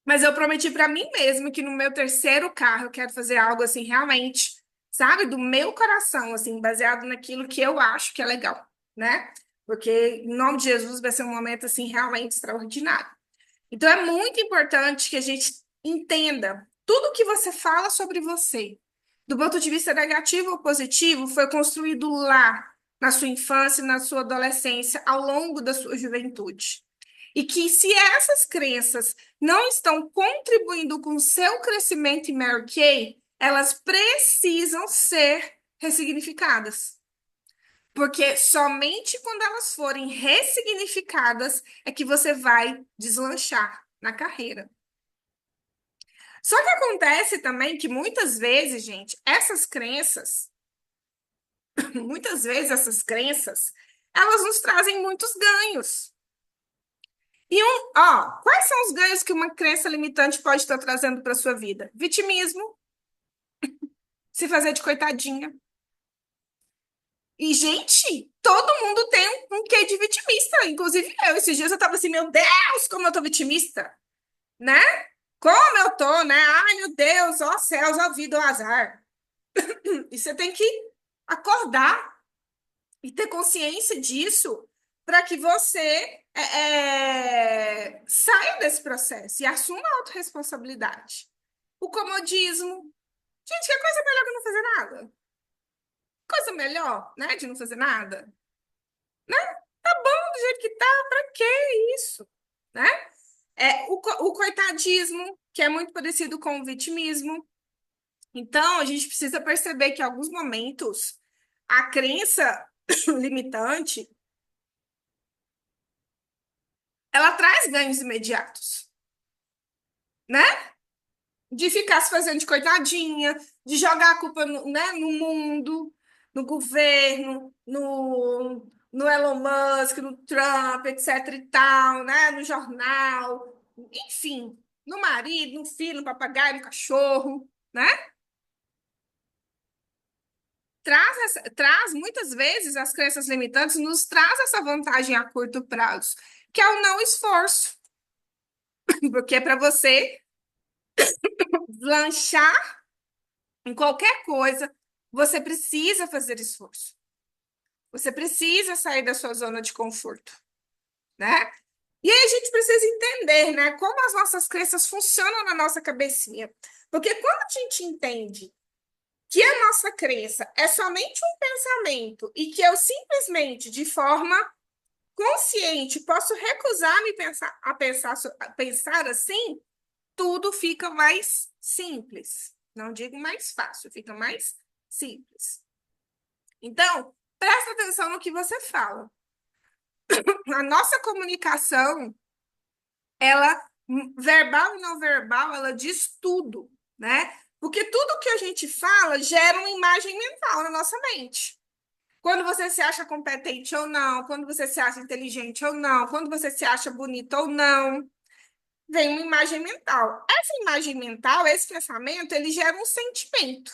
Mas eu prometi para mim mesma que no meu terceiro carro eu quero fazer algo assim, realmente, sabe? Do meu coração, assim, baseado naquilo que eu acho que é legal, né? Porque, em nome de Jesus, vai ser um momento, assim, realmente extraordinário. Então, é muito importante que a gente entenda tudo que você fala sobre você, do ponto de vista negativo ou positivo, foi construído lá, na sua infância, na sua adolescência, ao longo da sua juventude. E que se essas crenças não estão contribuindo com o seu crescimento em Mary Kay, elas precisam ser ressignificadas. Porque somente quando elas forem ressignificadas é que você vai deslanchar na carreira. Só que acontece também que muitas vezes, gente, muitas vezes essas crenças, elas nos trazem muitos ganhos. Quais são os ganhos que uma crença limitante pode estar trazendo para sua vida? Vitimismo, se fazer de coitadinha. E, gente, todo mundo tem um quê de vitimista, inclusive eu. Esses dias eu tava assim, meu Deus, como eu tô vitimista, né? Como eu tô, né? Ai, meu Deus, ó céus, ó vida, ó azar. E você tem que acordar e ter consciência disso para que você saia desse processo e assuma a autorresponsabilidade. O comodismo. Gente, que coisa melhor que não fazer nada? Coisa melhor, né, de não fazer nada? Né? Tá bom do jeito que tá, pra que isso? Né? O coitadismo, que é muito parecido com o vitimismo. Então, a gente precisa perceber que em alguns momentos a crença limitante, ela traz ganhos imediatos, né? De ficar se fazendo de coitadinha, de jogar a culpa né, no mundo, no governo, no Elon Musk, no Trump, etc e tal, né? No jornal, enfim, no marido, no filho, no papagaio, no cachorro, né? Traz muitas vezes as crenças limitantes, nos traz essa vantagem a curto prazo, que é o não esforço. Porque para você lanchar em qualquer coisa, você precisa fazer esforço. Você precisa sair da sua zona de conforto, né? E aí a gente precisa entender, né, como as nossas crenças funcionam na nossa cabecinha. Porque quando a gente entende que a nossa crença é somente um pensamento e que eu simplesmente, de forma consciente, posso recusar-me a pensar assim, tudo fica mais simples. Não digo mais fácil, fica mais simples. Então, presta atenção no que você fala. A nossa comunicação, ela, verbal e não verbal, ela diz tudo, né? Porque tudo que a gente fala gera uma imagem mental na nossa mente. Quando você se acha competente ou não, quando você se acha inteligente ou não, quando você se acha bonito ou não, vem uma imagem mental. Essa imagem mental, esse pensamento, ele gera um sentimento.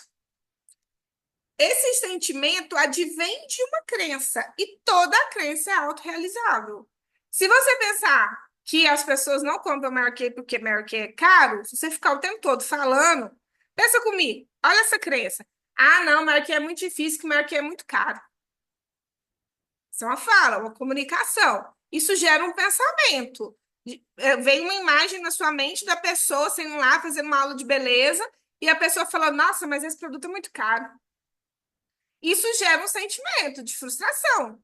Esse sentimento advém de uma crença e toda a crença é autorrealizável. Se você pensar que as pessoas não compram Mary Kay porque Mary Kay é caro, se você ficar o tempo todo falando, pensa comigo, olha essa crença. Ah, não, Mary Kay é muito difícil, que Mary Kay é muito caro. Isso é uma fala, uma comunicação. Isso gera um pensamento. Vem uma imagem na sua mente da pessoa saindo lá fazendo uma aula de beleza e a pessoa fala, nossa, mas esse produto é muito caro. Isso gera um sentimento de frustração.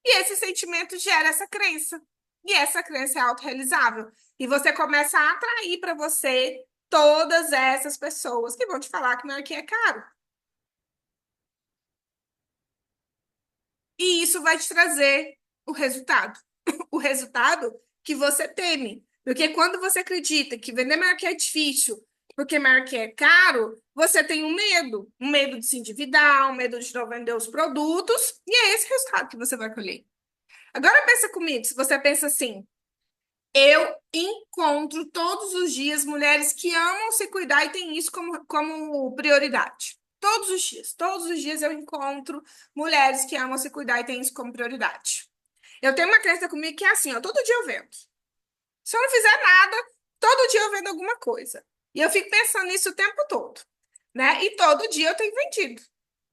E esse sentimento gera essa crença. E essa crença é autorrealizável. E você começa a atrair para você todas essas pessoas que vão te falar que não é que é caro. E isso vai te trazer o resultado. O resultado que você teme. Porque quando você acredita que vender marca é difícil, porque marca é caro, você tem um medo de se endividar, um medo de não vender os produtos, e é esse resultado que você vai colher. Agora pensa comigo, se você pensa assim, eu encontro todos os dias mulheres que amam se cuidar e têm isso como prioridade. Todos os dias eu encontro mulheres que amam se cuidar e têm isso como prioridade. Eu tenho uma crença comigo que é assim, ó, todo dia eu vendo. Se eu não fizer nada, todo dia eu vendo alguma coisa. E eu fico pensando nisso o tempo todo, né? E todo dia eu tenho vendido.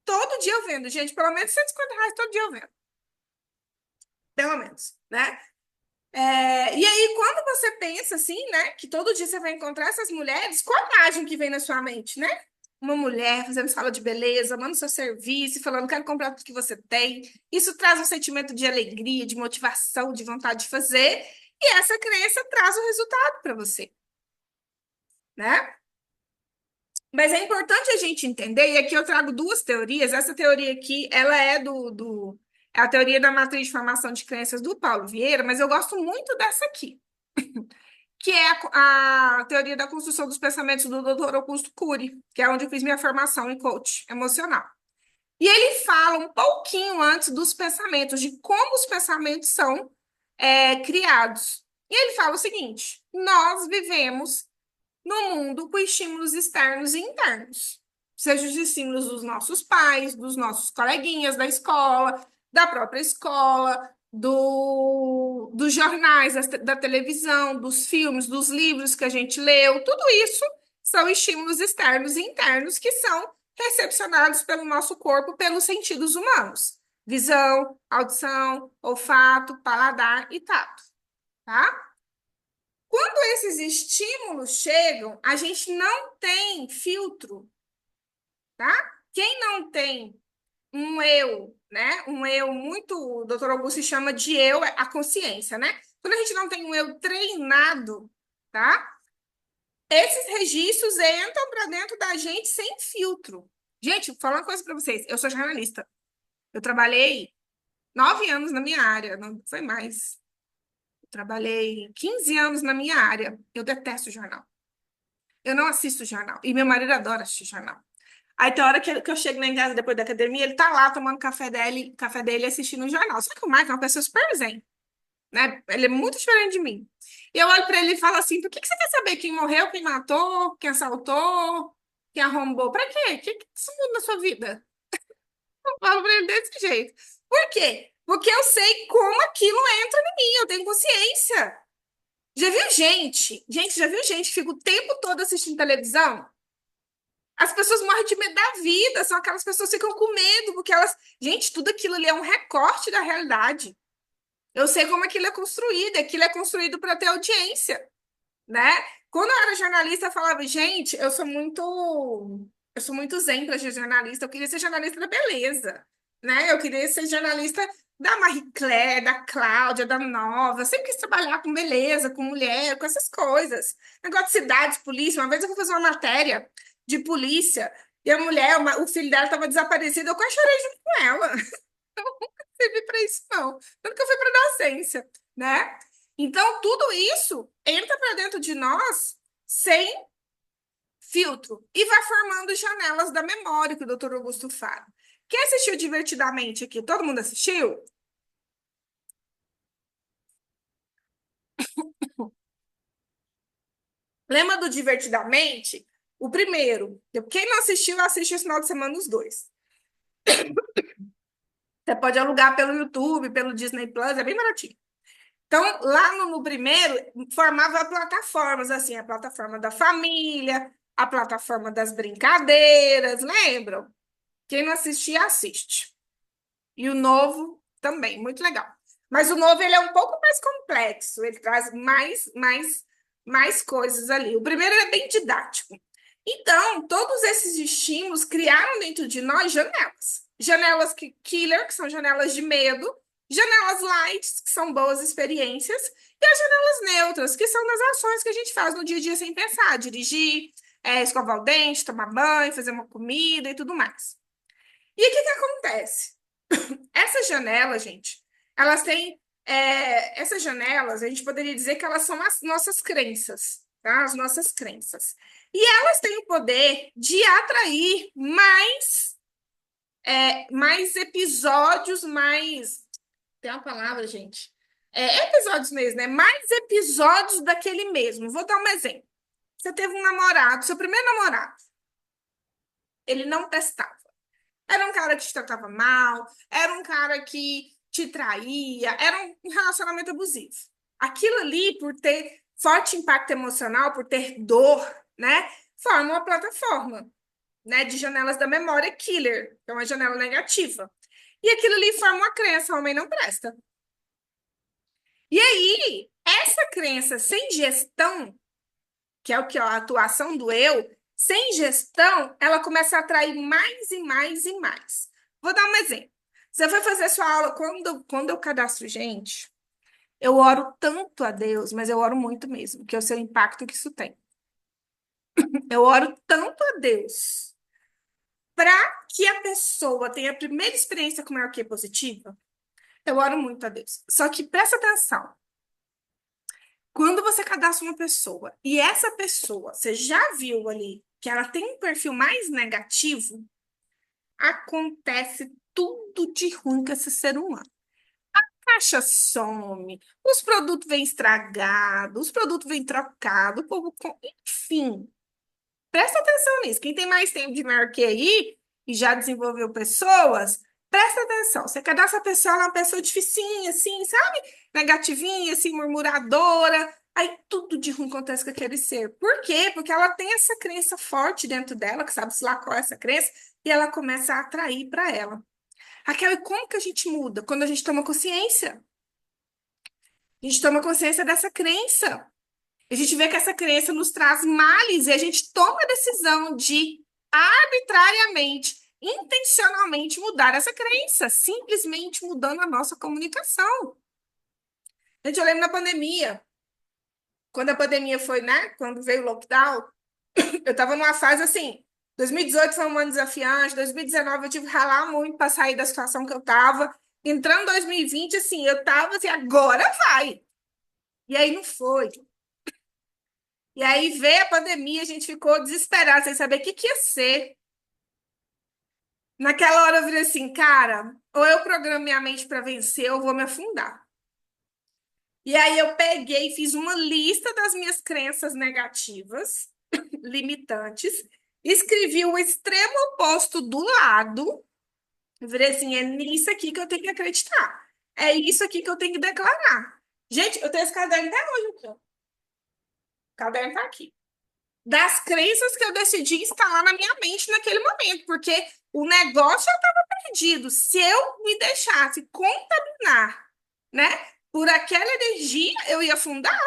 Todo dia eu vendo, gente, pelo menos R$ 150 todo dia eu vendo. Pelo menos, né? E aí, quando você pensa assim, né, que todo dia você vai encontrar essas mulheres, qual a imagem que vem na sua mente, né? Uma mulher fazendo sala de beleza, amando seu serviço, falando, quero comprar tudo que você tem. Isso traz um sentimento de alegria, de motivação, de vontade de fazer, e essa crença traz o resultado para você, né? Mas é importante a gente entender, e aqui eu trago duas teorias. Essa teoria aqui, ela é é a teoria da matriz de formação de crenças do Paulo Vieira, mas eu gosto muito dessa aqui, que é a teoria da construção dos pensamentos do Dr. Augusto Cury, que é onde eu fiz minha formação em coach emocional. E ele fala um pouquinho antes dos pensamentos, de como os pensamentos são criados. E ele fala o seguinte: nós vivemos no mundo com estímulos externos e internos. Seja os estímulos dos nossos pais, dos nossos coleguinhas da escola, da própria escola, dos jornais, da televisão, dos filmes, dos livros que a gente leu, tudo isso são estímulos externos e internos que são recepcionados pelo nosso corpo pelos sentidos humanos. Visão, audição, olfato, paladar e tato, tá? Quando esses estímulos chegam, a gente não tem filtro, tá? Quem não tem um eu, né? Um eu muito, o Dr. Augusto chama de eu, a consciência, né? Quando a gente não tem um eu treinado, tá? Esses registros entram para dentro da gente sem filtro. Gente, vou falar uma coisa para vocês. Eu sou jornalista. Eu trabalhei 9 anos na minha área, não foi mais. Eu trabalhei 15 anos na minha área. Eu detesto jornal. Eu não assisto jornal. E meu marido adora assistir jornal. Aí tem hora que eu chego na casa depois da academia, ele tá lá tomando café dele assistindo o jornal. Só que o Michael é uma pessoa super zen, né? Ele é muito diferente de mim. E eu olho pra ele e falo assim: por que você quer saber quem morreu, quem matou, quem assaltou, quem arrombou? Pra quê? O que isso muda na sua vida? Eu falo pra ele desse jeito. Por quê? Porque eu sei como aquilo entra em mim, eu tenho consciência. Já viu gente? Gente, já viu gente que fica o tempo todo assistindo televisão? As pessoas morrem de medo da vida, são aquelas pessoas que ficam com medo, porque elas. Gente, tudo aquilo ali é um recorte da realidade. Eu sei como aquilo é construído para ter audiência, né? Quando eu era jornalista, eu falava, gente, eu sou muito Eu sou muito zen para ser jornalista. Eu queria ser jornalista da beleza, né? Eu queria ser jornalista da Marie Claire, da Cláudia, da Nova. Eu sempre quis trabalhar com beleza, com mulher, com essas coisas. Negócio de cidades, polícia. Uma vez eu fui fazer uma matéria de polícia e a mulher, o filho dela estava desaparecido. Eu quase chorei junto com ela. Eu nunca servi para isso, não. Tanto que eu fui para docência, né? Então, tudo isso entra para dentro de nós sem filtro e vai formando janelas da memória que o doutor Augusto fala. Quem assistiu divertidamente aqui? Todo mundo assistiu? Lembra do Divertidamente? O primeiro. Quem não assistiu, assiste esse final de semana os dois. Você pode alugar pelo YouTube, pelo Disney Plus, é bem baratinho. Então, lá no primeiro, formava plataformas, assim, a plataforma da família, a plataforma das brincadeiras, lembram? Quem não assistia, assiste. E o novo também, muito legal. Mas o novo ele é um pouco mais complexo, ele traz mais coisas ali. O primeiro é bem didático. Então, todos esses estímulos criaram dentro de nós janelas. Janelas killer, que são janelas de medo, janelas light, que são boas experiências, e as janelas neutras, que são nas ações que a gente faz no dia a dia sem pensar, dirigir, escovar o dente, tomar banho, fazer uma comida e tudo mais. E o que que acontece? Essas janelas, gente, elas têm. Essas janelas, a gente poderia dizer que elas são as nossas crenças, tá? As nossas crenças. E elas têm o poder de atrair mais episódios, mais. Tem uma palavra, gente. Episódios mesmo, né? Mais episódios daquele mesmo. Vou dar um exemplo. Você teve um namorado, seu primeiro namorado, ele não testava. Era um cara que te tratava mal, era um cara que te traía, era um relacionamento abusivo. Aquilo ali, por ter forte impacto emocional, por ter dor, né, forma uma plataforma, né, de janelas da memória killer, que é uma janela negativa. E aquilo ali forma uma crença, o homem não presta. E aí, essa crença sem gestão, que é o que, ó, a atuação do eu, sem gestão, ela começa a atrair mais e mais e mais. Vou dar um exemplo. Você foi fazer sua aula, quando eu cadastro gente, eu oro tanto a Deus, mas eu oro muito mesmo, que eu sei o impacto que isso tem. Eu oro tanto a Deus para que a pessoa tenha a primeira experiência com maior que positiva. Eu oro muito a Deus. Só que presta atenção. Quando você cadastra uma pessoa e essa pessoa, você já viu ali que ela tem um perfil mais negativo, acontece tudo de ruim com esse ser humano. A caixa some, os produtos vêm estragados, os produtos vêm trocados, o povo. Enfim, presta atenção nisso. Quem tem mais tempo de marquei e já desenvolveu pessoas, presta atenção. Você cadastra a pessoa, ela é uma pessoa dificinha, assim, sabe? Negativinha, assim, murmuradora. Aí tudo de ruim acontece com aquele ser. Por quê? Porque ela tem essa crença forte dentro dela, que sabe se lá qual é essa crença, e ela começa a atrair para ela. Raquel, e como que a gente muda? Quando a gente toma consciência. A gente toma consciência dessa crença. A gente vê que essa crença nos traz males e a gente toma a decisão de arbitrariamente, intencionalmente mudar essa crença, simplesmente mudando a nossa comunicação. Gente, eu lembro na pandemia, quando a pandemia foi, né? Quando veio o lockdown, eu estava numa fase assim. 2018 foi um ano desafiante, 2019 eu tive que ralar muito para sair da situação que eu estava. Entrando em 2020, assim, eu estava assim, agora vai. E aí não foi. E aí veio a pandemia, a gente ficou desesperado, sem saber o que que ia ser. Naquela hora eu virei assim, cara, ou eu programo minha mente para vencer, ou eu vou me afundar. E aí eu peguei e fiz uma lista das minhas crenças negativas, limitantes, escrevi o extremo oposto do lado, eu virei assim, é nisso aqui que eu tenho que acreditar. É isso aqui que eu tenho que declarar. Gente, eu tenho esse caderno até hoje aqui, ó. O caderno tá aqui. Das crenças que eu decidi instalar na minha mente naquele momento, porque o negócio já estava perdido. Se eu me deixasse contaminar, né, por aquela energia, eu ia afundar,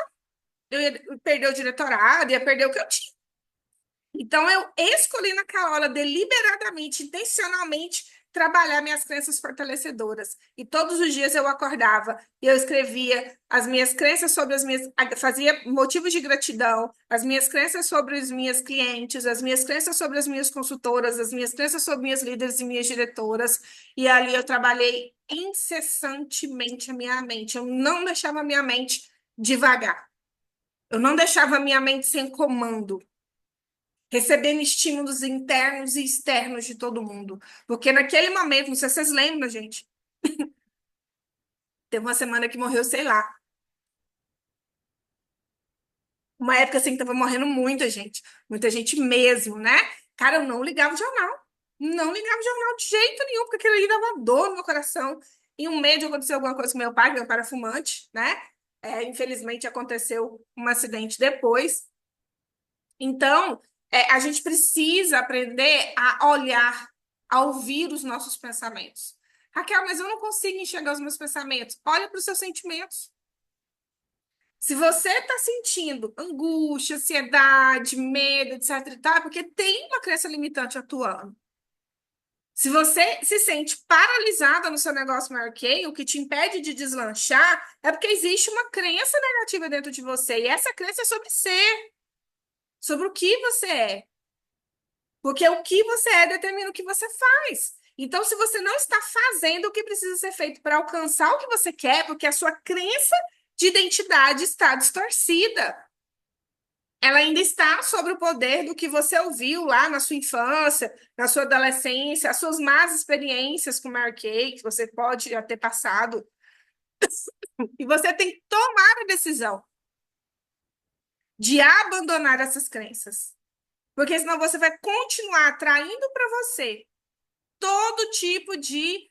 eu ia perder o diretorado, ia perder o que eu tinha. Então, eu escolhi naquela hora, deliberadamente, intencionalmente, trabalhar minhas crenças fortalecedoras. E todos os dias eu acordava e eu escrevia as minhas crenças sobre as minhas. Fazia motivos de gratidão, as minhas crenças sobre as minhas clientes, as minhas crenças sobre as minhas consultoras, as minhas crenças sobre minhas líderes e minhas diretoras. E ali eu trabalhei incessantemente a minha mente. Eu não deixava a minha mente devagar. Eu não deixava a minha mente sem comando, recebendo estímulos internos e externos de todo mundo. Porque naquele momento, não sei se vocês lembram, gente, teve uma semana que morreu, sei lá, uma época assim que tava morrendo muita gente mesmo, né? Cara, eu não ligava o jornal. Não ligava o jornal de jeito nenhum, porque aquilo ali dava dor no meu coração. Em um mês aconteceu alguma coisa com meu pai era fumante, né? Infelizmente aconteceu um acidente depois. Então, a gente precisa aprender a olhar, a ouvir os nossos pensamentos. Raquel, mas eu não consigo enxergar os meus pensamentos. Olha para os seus sentimentos. Se você está sentindo angústia, ansiedade, medo, etc, e tal, é porque tem uma crença limitante atuando. Se você se sente paralisada no seu negócio maior que o que te impede de deslanchar, é porque existe uma crença negativa dentro de você. E essa crença é sobre ser, sobre o que você é. Porque o que você é determina o que você faz. Então, se você não está fazendo o que precisa ser feito para alcançar o que você quer, porque a sua crença de identidade está distorcida. Ela ainda está sobre o poder do que você ouviu lá na sua infância, na sua adolescência, as suas más experiências com Mary Kay, que você pode já ter passado. E você tem que tomar a decisão de abandonar essas crenças. Porque senão você vai continuar atraindo para você todo tipo de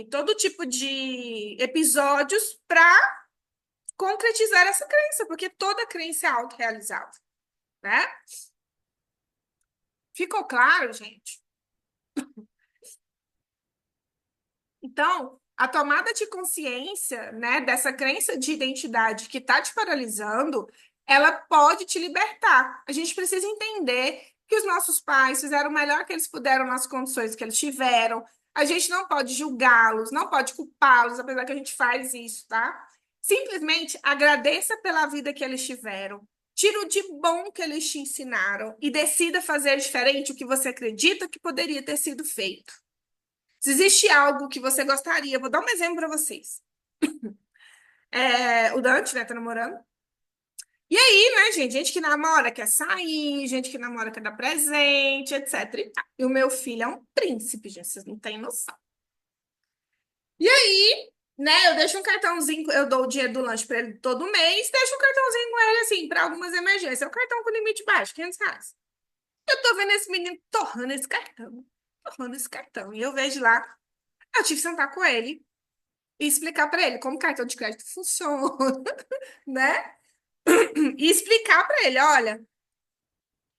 todo tipo de episódios para concretizar essa crença, porque toda crença é autorrealizável, né? Ficou claro, gente? Então, a tomada de consciência, né, dessa crença de identidade que está te paralisando, ela pode te libertar. A gente precisa entender que os nossos pais fizeram o melhor que eles puderam nas condições que eles tiveram. A gente não pode julgá-los, não pode culpá-los, apesar que a gente faz isso, tá? Simplesmente agradeça pela vida que eles tiveram. Tira o de bom que eles te ensinaram e decida fazer diferente o que você acredita que poderia ter sido feito. Se existe algo que você gostaria, vou dar um exemplo para vocês. O Dante, né, tá namorando. E aí, né, gente? Gente que namora quer sair, gente que namora quer dar presente, etc. E tal. E o meu filho é um príncipe, gente, vocês não têm noção. E aí, né, eu deixo um cartãozinho, eu dou o dinheiro do lanche para ele todo mês, deixo um cartãozinho com ele, assim, para algumas emergências. É um cartão com limite baixo, R$ 500. Eu tô vendo esse menino torrando esse cartão. E eu vejo lá, eu tive que sentar com ele e explicar para ele como o cartão de crédito funciona, né? E explicar para ele, olha,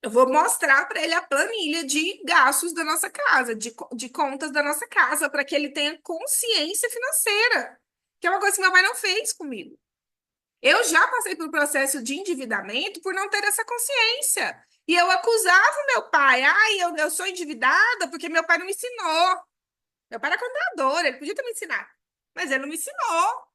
eu vou mostrar para ele a planilha de gastos da nossa casa, de contas da nossa casa, para que ele tenha consciência financeira, que é uma coisa que meu pai não fez comigo. Eu já passei pelo processo de endividamento por não ter essa consciência. E eu acusava meu pai, ai, eu sou endividada porque meu pai não me ensinou. Meu pai era contador, ele podia ter me ensinado, mas ele não me ensinou.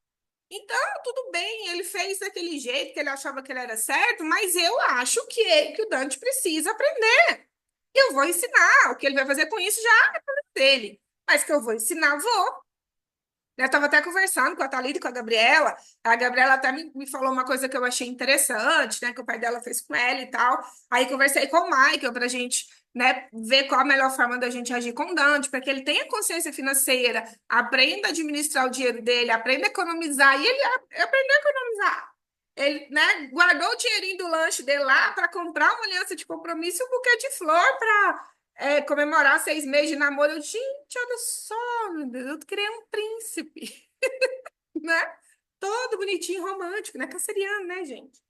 Então, tudo bem, ele fez daquele jeito que ele achava que ele era certo, mas eu acho que o Dante precisa aprender. Eu vou ensinar. O que ele vai fazer com isso já é problema dele. Mas que eu vou ensinar, vou. Eu estava até conversando com a Thalita e com a Gabriela. A Gabriela até me falou uma coisa que eu achei interessante, né? Que o pai dela fez com ela e tal. Aí conversei com o Michael para a gente, né, ver qual a melhor forma da gente agir com o Dante, para que ele tenha consciência financeira, aprenda a administrar o dinheiro dele, aprenda a economizar. E ele aprendeu a economizar. Ele, né, guardou o dinheirinho do lanche dele lá para comprar uma aliança de compromisso e um buquê de flor para comemorar 6 meses de namoro. Eu, gente, olha só, meu Deus, eu criei um príncipe, né? Todo bonitinho, romântico, né? Canceriano, né, gente?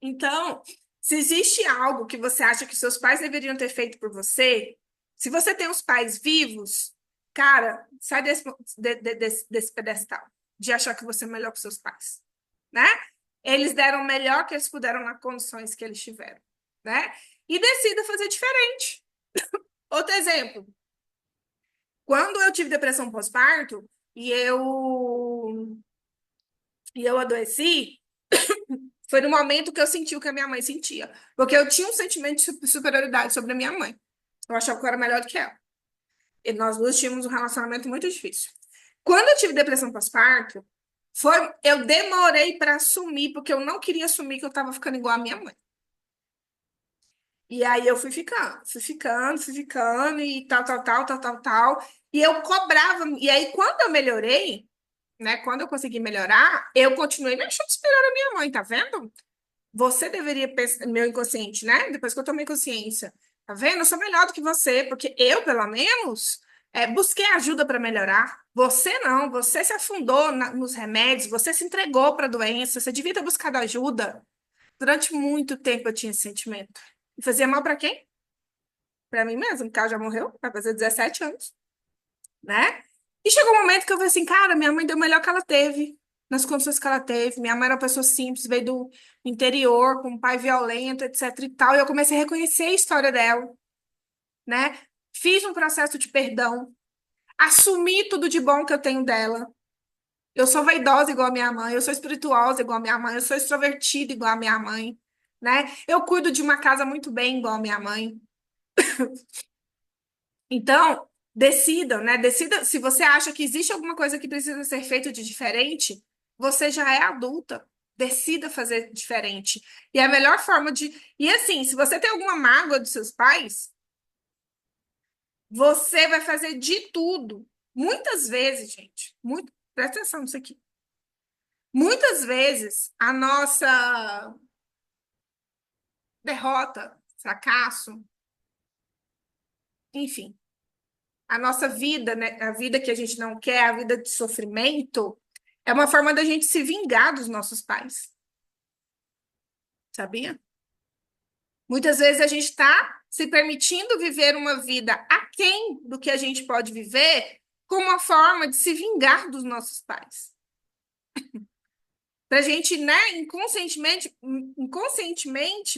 Então, se existe algo que você acha que seus pais deveriam ter feito por você, se você tem os pais vivos, cara, sai desse pedestal de achar que você é melhor que seus pais, né? Eles deram o melhor que eles puderam nas condições que eles tiveram, né? E decida fazer diferente. Outro exemplo, quando eu tive depressão pós-parto e eu adoeci, foi no momento que eu senti o que a minha mãe sentia. Porque eu tinha um sentimento de superioridade sobre a minha mãe. Eu achava que eu era melhor do que ela. E nós duas tínhamos um relacionamento muito difícil. Quando eu tive depressão pós-parto, eu demorei para assumir, porque eu não queria assumir que eu estava ficando igual a minha mãe. E aí eu fui ficando, e tal, tal, tal, tal, tal, tal. E eu cobrava. E aí, quando eu melhorei, né? Quando eu consegui melhorar, eu continuei me achando superior à minha mãe, tá vendo? Você deveria pensar, meu inconsciente, né? Depois que eu tomei consciência, tá vendo? Eu sou melhor do que você, porque eu, pelo menos, busquei ajuda para melhorar. Você não, você se afundou nos remédios, você se entregou para a doença, você devia ter buscado ajuda. Durante muito tempo eu tinha esse sentimento. E fazia mal para quem? Para mim mesmo, porque ela já morreu, vai fazer 17 anos, né? E chegou um momento que eu falei assim, cara, minha mãe deu o melhor que ela teve, nas condições que ela teve. Minha mãe era uma pessoa simples, veio do interior, com um pai violento, etc e tal. E eu comecei a reconhecer a história dela, né? Fiz um processo de perdão, assumi tudo de bom que eu tenho dela. Eu sou vaidosa igual a minha mãe, eu sou espirituosa igual a minha mãe, eu sou extrovertida igual a minha mãe, né? Eu cuido de uma casa muito bem igual a minha mãe. Então, decidam, né? Decida se você acha que existe alguma coisa que precisa ser feita de diferente, você já é adulta. Decida fazer diferente. E a melhor forma de. E assim, se você tem alguma mágoa dos seus pais, você vai fazer de tudo. Muitas vezes, gente, presta atenção nisso aqui. Muitas vezes a nossa derrota, fracasso, enfim, a nossa vida, né? A vida que a gente não quer, a vida de sofrimento, é uma forma da gente se vingar dos nossos pais, sabia? Muitas vezes a gente está se permitindo viver uma vida aquém do que a gente pode viver como uma forma de se vingar dos nossos pais. Pra gente, né, inconscientemente,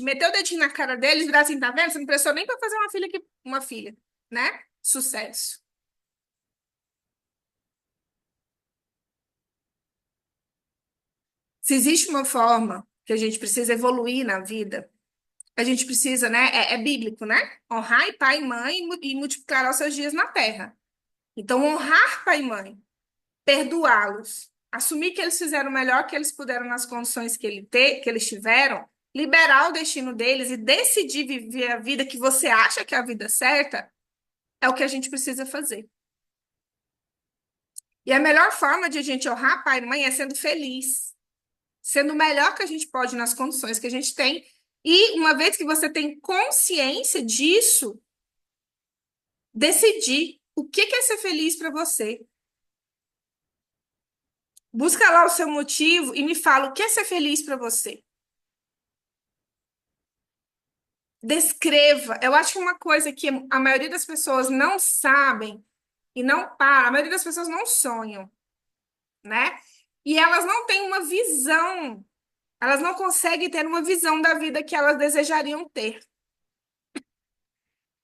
meter o dedinho na cara deles e virar assim, tá vendo? Você não precisou nem para fazer uma filha, né? Sucesso. Se existe uma forma que a gente precisa evoluir na vida, a gente precisa, né? É bíblico, né? Honrar pai e mãe e multiplicar os seus dias na terra. Então, honrar pai e mãe, perdoá-los, assumir que eles fizeram o melhor que eles puderam nas condições que eles tiveram, liberar o destino deles e decidir viver a vida que você acha que é a vida certa, é o que a gente precisa fazer. E a melhor forma de a gente honrar pai e mãe é sendo feliz, sendo o melhor que a gente pode nas condições que a gente tem. E uma vez que você tem consciência disso, decidir o que é ser feliz para você. Busca lá o seu motivo e me fala o que é ser feliz para você. Descreva. Eu acho que uma coisa que a maioria das pessoas não sabem e não para, a maioria das pessoas não sonham, né? E elas não têm uma visão, elas não conseguem ter uma visão da vida que elas desejariam ter.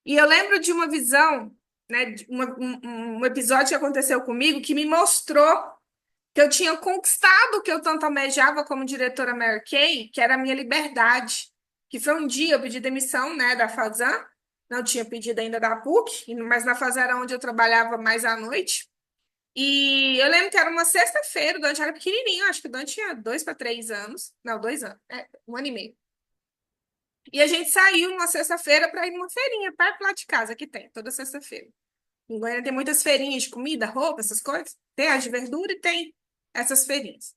E eu lembro de uma visão, né, um episódio que aconteceu comigo que me mostrou que eu tinha conquistado o que eu tanto almejava como diretora Mary Kay, que era a minha liberdade. Que foi um dia eu pedi demissão, né, da Fazan, não tinha pedido ainda da PUC, mas na Fazan era onde eu trabalhava mais à noite. E eu lembro que era uma sexta-feira, o Dante era pequenininho, acho que o Dante tinha 2 para 3 anos, não, 2 anos, 1 ano e meio. E a gente saiu numa sexta-feira para ir numa feirinha perto lá de casa, que tem, toda sexta-feira. Em Goiânia tem muitas feirinhas de comida, roupa, essas coisas. Tem as de verdura e tem essas feirinhas.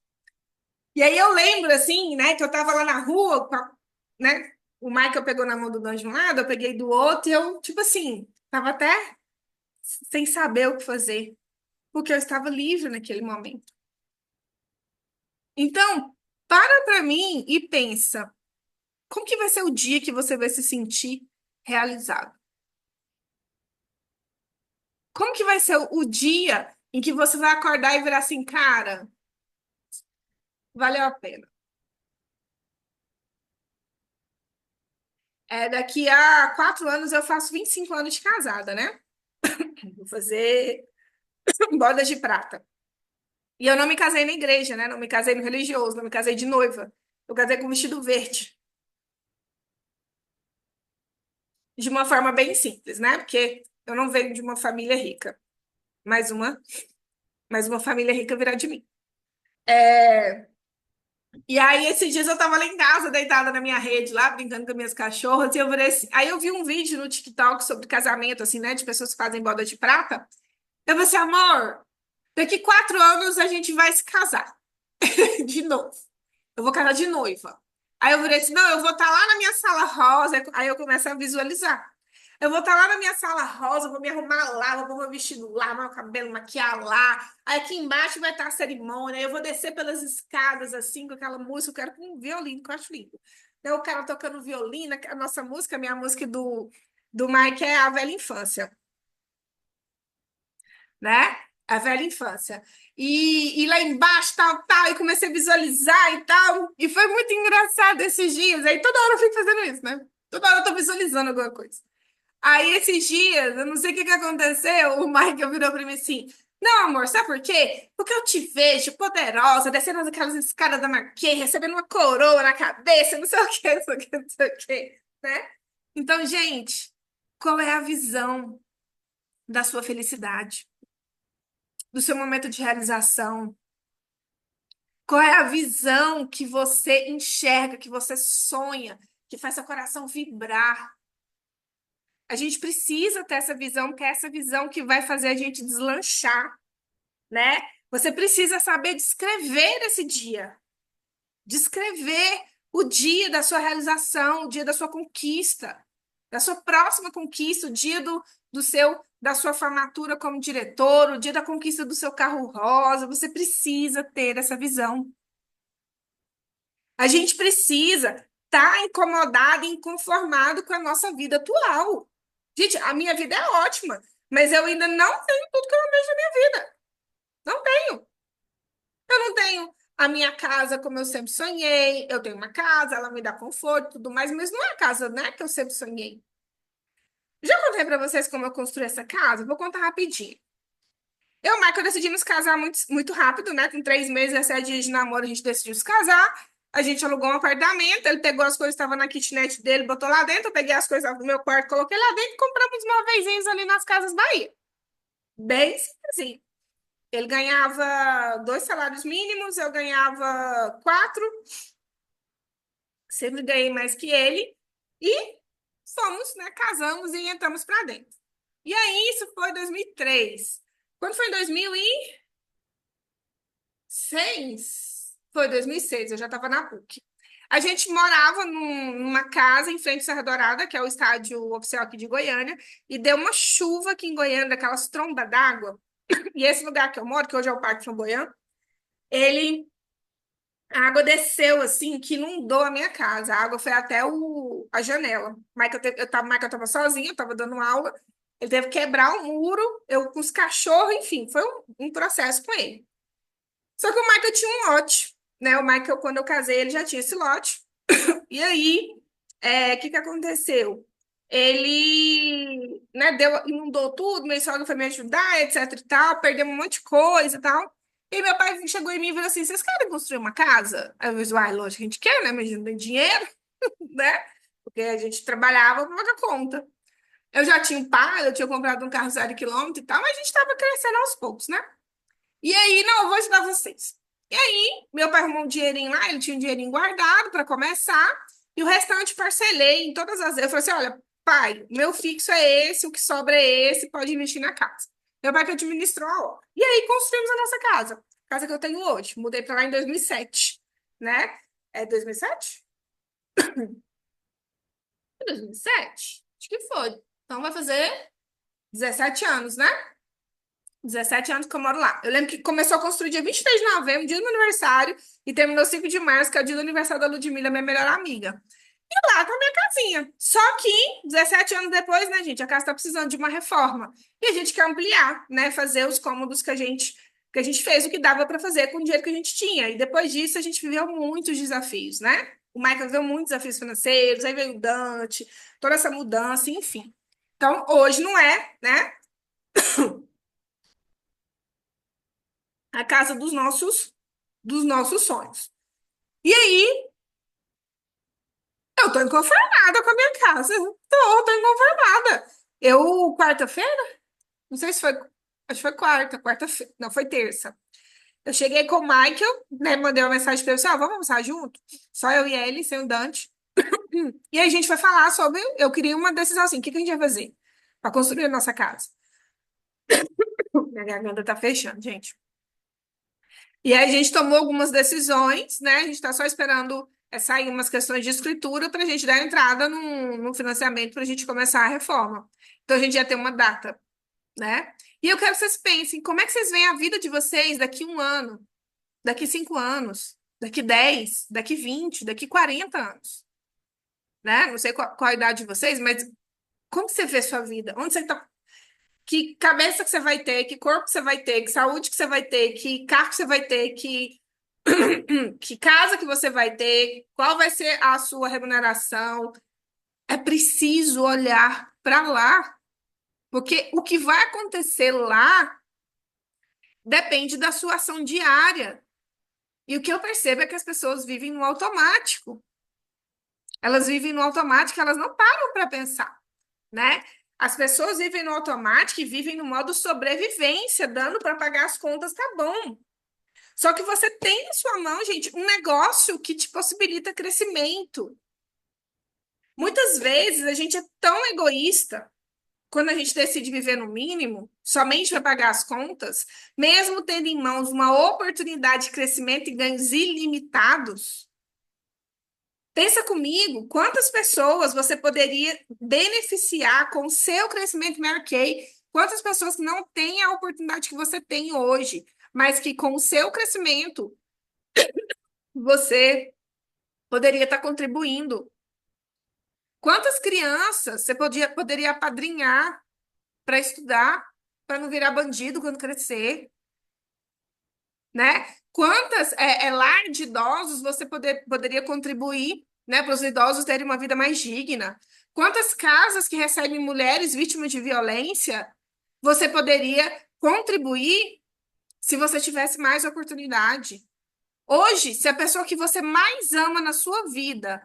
E aí eu lembro, assim, né, que eu tava lá na rua, né, o Michael pegou na mão do Dante de um lado, eu peguei do outro, e eu, tipo assim, tava até sem saber o que fazer, porque eu estava livre naquele momento. Então, para mim e pensa, como que vai ser o dia que você vai se sentir realizado? Como que vai ser o dia em que você vai acordar e virar assim, cara, valeu a pena? Daqui a 4 anos eu faço 25 anos de casada, né? Vou fazer bodas de prata. E eu não me casei na igreja, né? Não me casei no religioso, não me casei de noiva. Eu casei com vestido verde. De uma forma bem simples, né? Porque eu não venho de uma família rica. Mais uma, mais uma família rica virá de mim. É, E aí, esses dias eu tava lá em casa, deitada na minha rede, lá, brincando com as minhas cachorras, e eu virei assim... Aí eu vi um vídeo no TikTok sobre casamento, assim, né? De pessoas que fazem boda de prata. Eu falei assim, amor, daqui 4 anos a gente vai se casar. De novo. Eu vou casar de noiva. Aí eu virei assim, não, eu vou estar lá na minha sala rosa. Aí eu começo a visualizar. Eu vou estar lá na minha sala rosa, vou me arrumar lá, vou pôr meu vestido lá, meu cabelo, maquiar lá. Aí aqui embaixo vai estar a cerimônia. Aí eu vou descer pelas escadas, assim, com aquela música. Eu quero com um violino, que eu acho lindo. Então, o cara tocando violino, a nossa música, a minha música do Mike é A Velha Infância, né? A velha infância. E lá embaixo, tal, tal, e comecei a visualizar e tal. E foi muito engraçado esses dias. Aí toda hora eu fico fazendo isso, né? Toda hora eu tô visualizando alguma coisa. Aí esses dias, eu não sei o que que aconteceu, o Michael virou pra mim assim: Não, amor, sabe por quê? Porque eu te vejo poderosa, descendo aquelas escadas da Marquês, recebendo uma coroa na cabeça, não sei o quê, não sei o quê, não sei o quê, né? Então, gente, qual é a visão da sua felicidade? Do seu momento de realização? Qual é a visão que você enxerga, que você sonha, que faz seu coração vibrar? A gente precisa ter essa visão, porque é essa visão que vai fazer a gente deslanchar, né? Você precisa saber descrever esse dia, descrever o dia da sua realização, o dia da sua conquista, da sua próxima conquista, o dia da sua formatura como diretor, o dia da conquista do seu carro rosa. Você precisa ter essa visão. A gente precisa estar incomodado e inconformado com a nossa vida atual. Gente, a minha vida é ótima, mas eu ainda não tenho tudo que eu almejo na minha vida. Não tenho. Eu não tenho a minha casa como eu sempre sonhei. Eu tenho uma casa, ela me dá conforto e tudo mais, mas não é a casa, né, que eu sempre sonhei. Já contei para vocês como eu construí essa casa? Vou contar rapidinho. Eu e o Michael decidimos casar muito, muito rápido, né? Com 3 meses e 7 dias de namoro, a gente decidiu se casar. A gente alugou um apartamento, ele pegou as coisas que estavam na kitnet dele, botou lá dentro, eu peguei as coisas do meu quarto, coloquei lá dentro e compramos móveizinhos ali nas Casas Bahia. Bem simplesinho. Ele ganhava 2 salários mínimos, eu ganhava 4, sempre ganhei mais que ele. E fomos, né? Casamos e entramos para dentro. E aí, isso foi 2003. Quando foi em 2006? Foi 2006, eu já estava na PUC. A gente morava numa casa em frente à Serra Dourada, que é o estádio oficial aqui de Goiânia, e deu uma chuva aqui em Goiânia, daquelas trombas d'água. E esse lugar que eu moro, que hoje é o Parque Flamboyant, ele a água desceu assim, que inundou a minha casa. A água foi até a janela. Michael tava sozinho, eu tava dando aula. Ele teve que quebrar o muro, eu com os cachorros, enfim, foi um processo com ele. Só que o Michael tinha um lote, né? O Michael, quando eu casei, ele já tinha esse lote. E aí, o que que aconteceu? Ele, né, inundou tudo, meu sogro foi me ajudar, etc e tal, perdemos um monte de coisa e tal. E meu pai chegou em mim e falou assim: vocês querem construir uma casa? Aí eu disse: uai, lógico, a gente quer, né? Mas a gente não tem dinheiro, né? Porque a gente trabalhava para pagar conta. Eu já tinha um pai, eu tinha comprado um carro 0 km e tal, mas a gente estava crescendo aos poucos, né? E aí, não, eu vou ajudar vocês. E aí, meu pai arrumou um dinheirinho lá, ele tinha um dinheirinho guardado para começar, e o restante parcelei em todas as. Eu falei assim: olha, pai, meu fixo é esse, o que sobra é esse, pode investir na casa. Meu pai que administrou a obra. E aí, construímos a nossa casa, casa que eu tenho hoje. Mudei para lá em 2007, né? É 2007? 2007? Acho que foi. Então vai fazer 17 anos, né? 17 anos que eu moro lá. Eu lembro que começou a construir dia 23 de novembro, dia do meu aniversário, e terminou 5 de março, que é o dia do aniversário da Ludmilla, minha melhor amiga. E lá tá a minha casinha. Só que, 17 anos depois, né, gente, a casa tá precisando de uma reforma. E a gente quer ampliar, né, fazer os cômodos que a gente fez o que dava para fazer com o dinheiro que a gente tinha. E depois disso, a gente viveu muitos desafios, né? O Michael viveu muitos desafios financeiros, aí veio o Dante, toda essa mudança, enfim. Então, hoje não é, né, a casa dos nossos sonhos. E aí, eu tô inconformada com a minha casa. Tô inconformada. Eu, quarta-feira, não sei se foi, acho que foi quarta-feira, não, foi terça. Eu cheguei com o Michael, né, mandei uma mensagem pra ele, assim, ó, vamos almoçar junto? Só eu e ele, sem o Dante. E aí a gente foi falar sobre, eu queria uma decisão assim, o que que a gente ia fazer para construir a nossa casa? Minha garganta tá fechando, gente. E aí a gente tomou algumas decisões, né? A gente está só esperando sair umas questões de escritura para a gente dar entrada no financiamento para a gente começar a reforma. Então a gente já tem uma data, né? E eu quero que vocês pensem, como é que vocês veem a vida de vocês daqui 1 ano, daqui 5 anos, daqui 10, daqui 20, daqui 40 anos, né? Não sei qual a idade de vocês, mas como você vê sua vida? Onde você está? Que cabeça que você vai ter? Que corpo que você vai ter? Que saúde que você vai ter? Que carro que você vai ter? Que casa que você vai ter? Qual vai ser a sua remuneração? É preciso olhar para lá, porque o que vai acontecer lá depende da sua ação diária. E o que eu percebo é que as pessoas vivem no automático. Elas vivem no automático, elas não param para pensar, né? As pessoas vivem no automático e vivem no modo sobrevivência, dando para pagar as contas, tá bom. Só que você tem na sua mão, gente, um negócio que te possibilita crescimento. Muitas vezes a gente é tão egoísta quando a gente decide viver no mínimo, somente para pagar as contas, mesmo tendo em mãos uma oportunidade de crescimento e ganhos ilimitados. Pensa comigo, quantas pessoas você poderia beneficiar com o seu crescimento Mary Kay? Quantas pessoas que não têm a oportunidade que você tem hoje, mas que com o seu crescimento você poderia estar contribuindo? Quantas crianças você poderia apadrinhar para estudar, para não virar bandido quando crescer, né? Quantas lar de idosos você poderia contribuir, né, para os idosos terem uma vida mais digna? Quantas casas que recebem mulheres vítimas de violência você poderia contribuir se você tivesse mais oportunidade? Hoje, se a pessoa que você mais ama na sua vida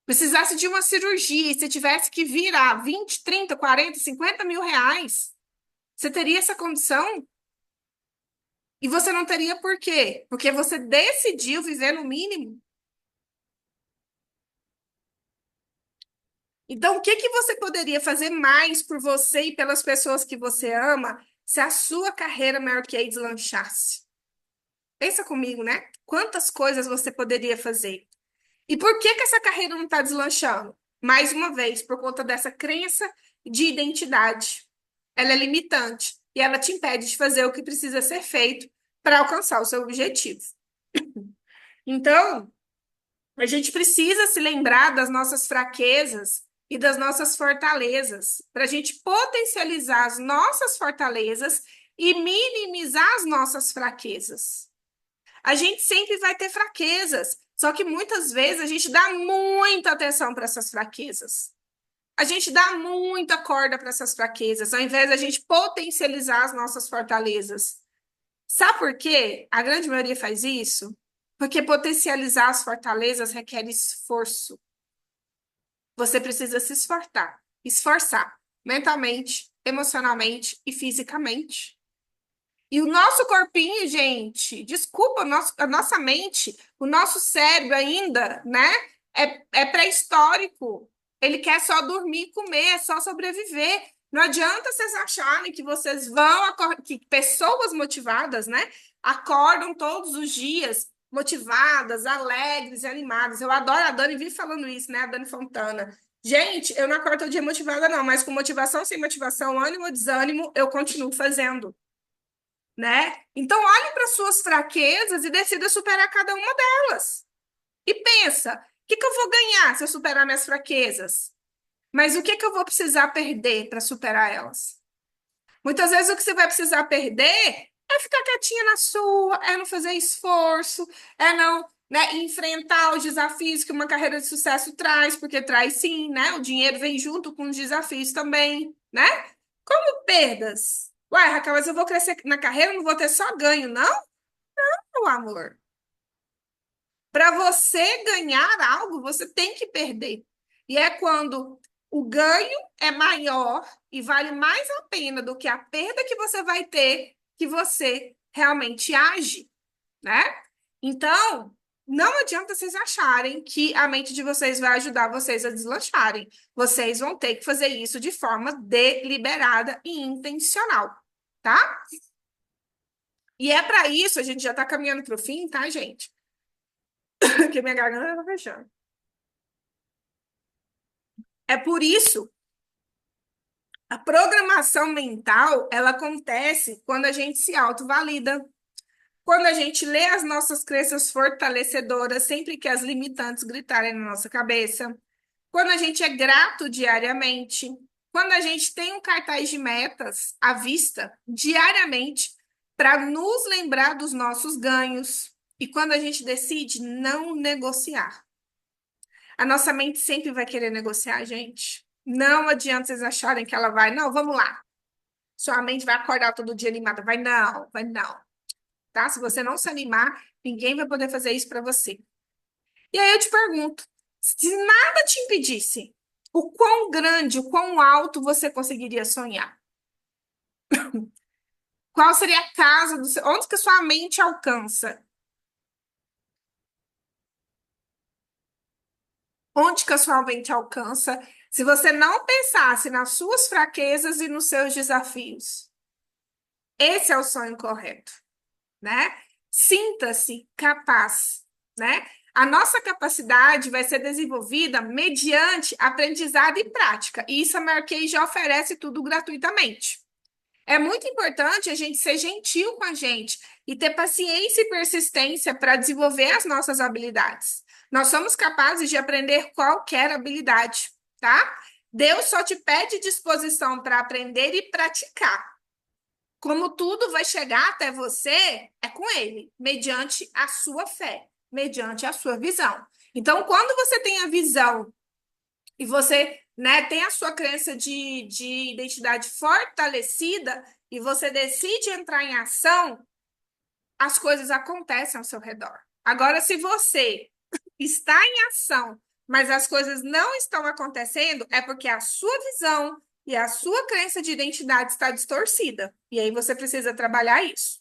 precisasse de uma cirurgia e você tivesse que virar 20, 30, 40, 50 mil reais, você teria essa condição? E você não teria por quê? Porque você decidiu viver no mínimo. Então, o que que você poderia fazer mais por você e pelas pessoas que você ama se a sua carreira Mary Kay deslanchasse? Pensa comigo, né? Quantas coisas você poderia fazer? E por que que essa carreira não está deslanchando? Mais uma vez, por conta dessa crença de identidade. Ela é limitante e ela te impede de fazer o que precisa ser feito para alcançar o seu objetivo. Então, a gente precisa se lembrar das nossas fraquezas e das nossas fortalezas, para a gente potencializar as nossas fortalezas e minimizar as nossas fraquezas. A gente sempre vai ter fraquezas, só que muitas vezes a gente dá muita atenção para essas fraquezas. A gente dá muita corda para essas fraquezas, ao invés da gente potencializar as nossas fortalezas. Sabe por quê? A grande maioria faz isso? Porque potencializar as fortalezas requer esforço. Você precisa se esforçar mentalmente, emocionalmente e fisicamente. E o nosso corpinho, gente, desculpa, a nossa mente, o nosso cérebro ainda, né? É pré-histórico. Ele quer só dormir e comer, é só sobreviver. Não adianta vocês acharem que vocês que pessoas motivadas, né? Acordam todos os dias motivadas, alegres e animadas. Eu adoro a Dani, vive falando isso, né? A Dani Fontana. Gente, eu não acordo todo dia motivada, não, mas com motivação, sem motivação, ânimo, desânimo, eu continuo fazendo, né? Então, olhe para suas fraquezas e decida superar cada uma delas. E pensa, o que que eu vou ganhar se eu superar minhas fraquezas? Mas o que que eu vou precisar perder para superar elas? Muitas vezes o que você vai precisar perder é ficar quietinha na sua, é não fazer esforço, é não né? Enfrentar os desafios que uma carreira de sucesso traz, porque traz sim, né? O dinheiro vem junto com os desafios também, né? Como perdas. Uai, Raquel, mas eu vou crescer na carreira, não vou ter só ganho, não, meu amor. Para você ganhar algo, você tem que perder. E é quando o ganho é maior e vale mais a pena do que a perda que você vai ter, que você realmente age, né? Então, não adianta vocês acharem que a mente de vocês vai ajudar vocês a deslancharem. Vocês vão ter que fazer isso de forma deliberada e intencional, tá? E é para isso, a gente já está caminhando para o fim, tá, gente? Porque minha garganta está fechando. É por isso, a programação mental, ela acontece quando a gente se autovalida, quando a gente lê as nossas crenças fortalecedoras sempre que as limitantes gritarem na nossa cabeça, quando a gente é grato diariamente, quando a gente tem um cartaz de metas à vista diariamente para nos lembrar dos nossos ganhos e quando a gente decide não negociar. A nossa mente sempre vai querer negociar, gente. Não adianta vocês acharem que ela vai, não, vamos lá. Sua mente vai acordar todo dia animada. Vai não, tá? Se você não se animar, ninguém vai poder fazer isso para você. E aí eu te pergunto, se nada te impedisse, o quão grande, o quão alto você conseguiria sonhar? Qual seria a casa do seu, onde que a sua mente alcança? Onde que a sua mente alcança se você não pensasse nas suas fraquezas e nos seus desafios? Esse é o sonho correto, né? Sinta-se capaz, né? A nossa capacidade vai ser desenvolvida mediante aprendizado e prática. E isso a Marquei já oferece tudo gratuitamente. É muito importante a gente ser gentil com a gente e ter paciência e persistência para desenvolver as nossas habilidades. Nós somos capazes de aprender qualquer habilidade, tá? Deus só te pede disposição para aprender e praticar. Como tudo vai chegar até você, é com ele, mediante a sua fé, mediante a sua visão. Então, quando você tem a visão e você, né, tem a sua crença de identidade fortalecida e você decide entrar em ação, as coisas acontecem ao seu redor. Agora, se você está em ação, mas as coisas não estão acontecendo, é porque a sua visão e a sua crença de identidade está distorcida. E aí você precisa trabalhar isso.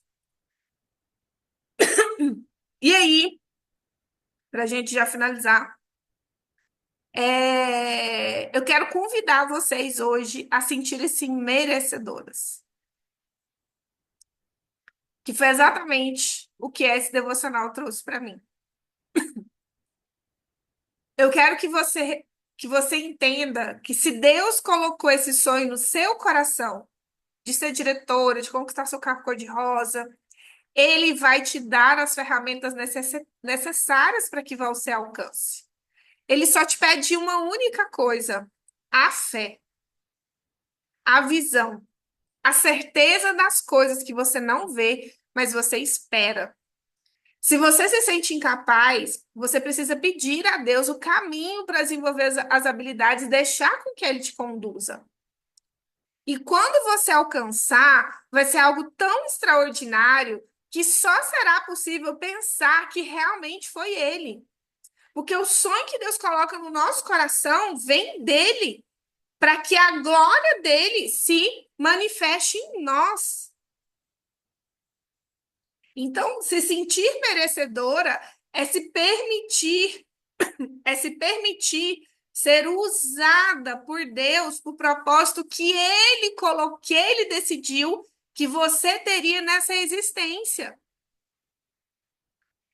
E aí, para a gente já finalizar, eu quero convidar vocês hoje a sentirem-se merecedoras. Que foi exatamente o que esse devocional trouxe para mim. Eu quero que você entenda que se Deus colocou esse sonho no seu coração, de ser diretora, de conquistar seu carro cor-de-rosa, ele vai te dar as ferramentas necessárias para que você alcance. Ele só te pede uma única coisa: a fé, a visão, a certeza das coisas que você não vê, mas você espera. Se você se sente incapaz, você precisa pedir a Deus o caminho para desenvolver as habilidades e deixar com que Ele te conduza. E quando você alcançar, vai ser algo tão extraordinário que só será possível pensar que realmente foi Ele. Porque o sonho que Deus coloca no nosso coração vem dele, para que a glória dele se manifeste em nós. Então, se sentir merecedora é se permitir ser usada por Deus para o propósito que ele colocou, que ele decidiu que você teria nessa existência.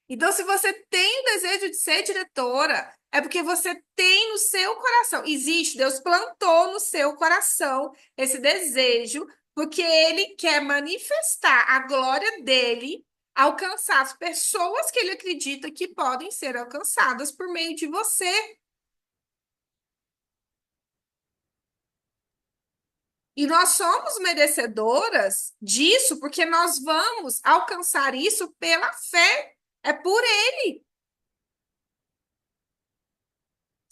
Então, se você tem o desejo de ser diretora, é porque você tem no seu coração. Existe, Deus plantou no seu coração esse desejo, porque Ele quer manifestar a glória dele, alcançar as pessoas que Ele acredita que podem ser alcançadas por meio de você. E nós somos merecedoras disso, porque nós vamos alcançar isso pela fé. É por Ele.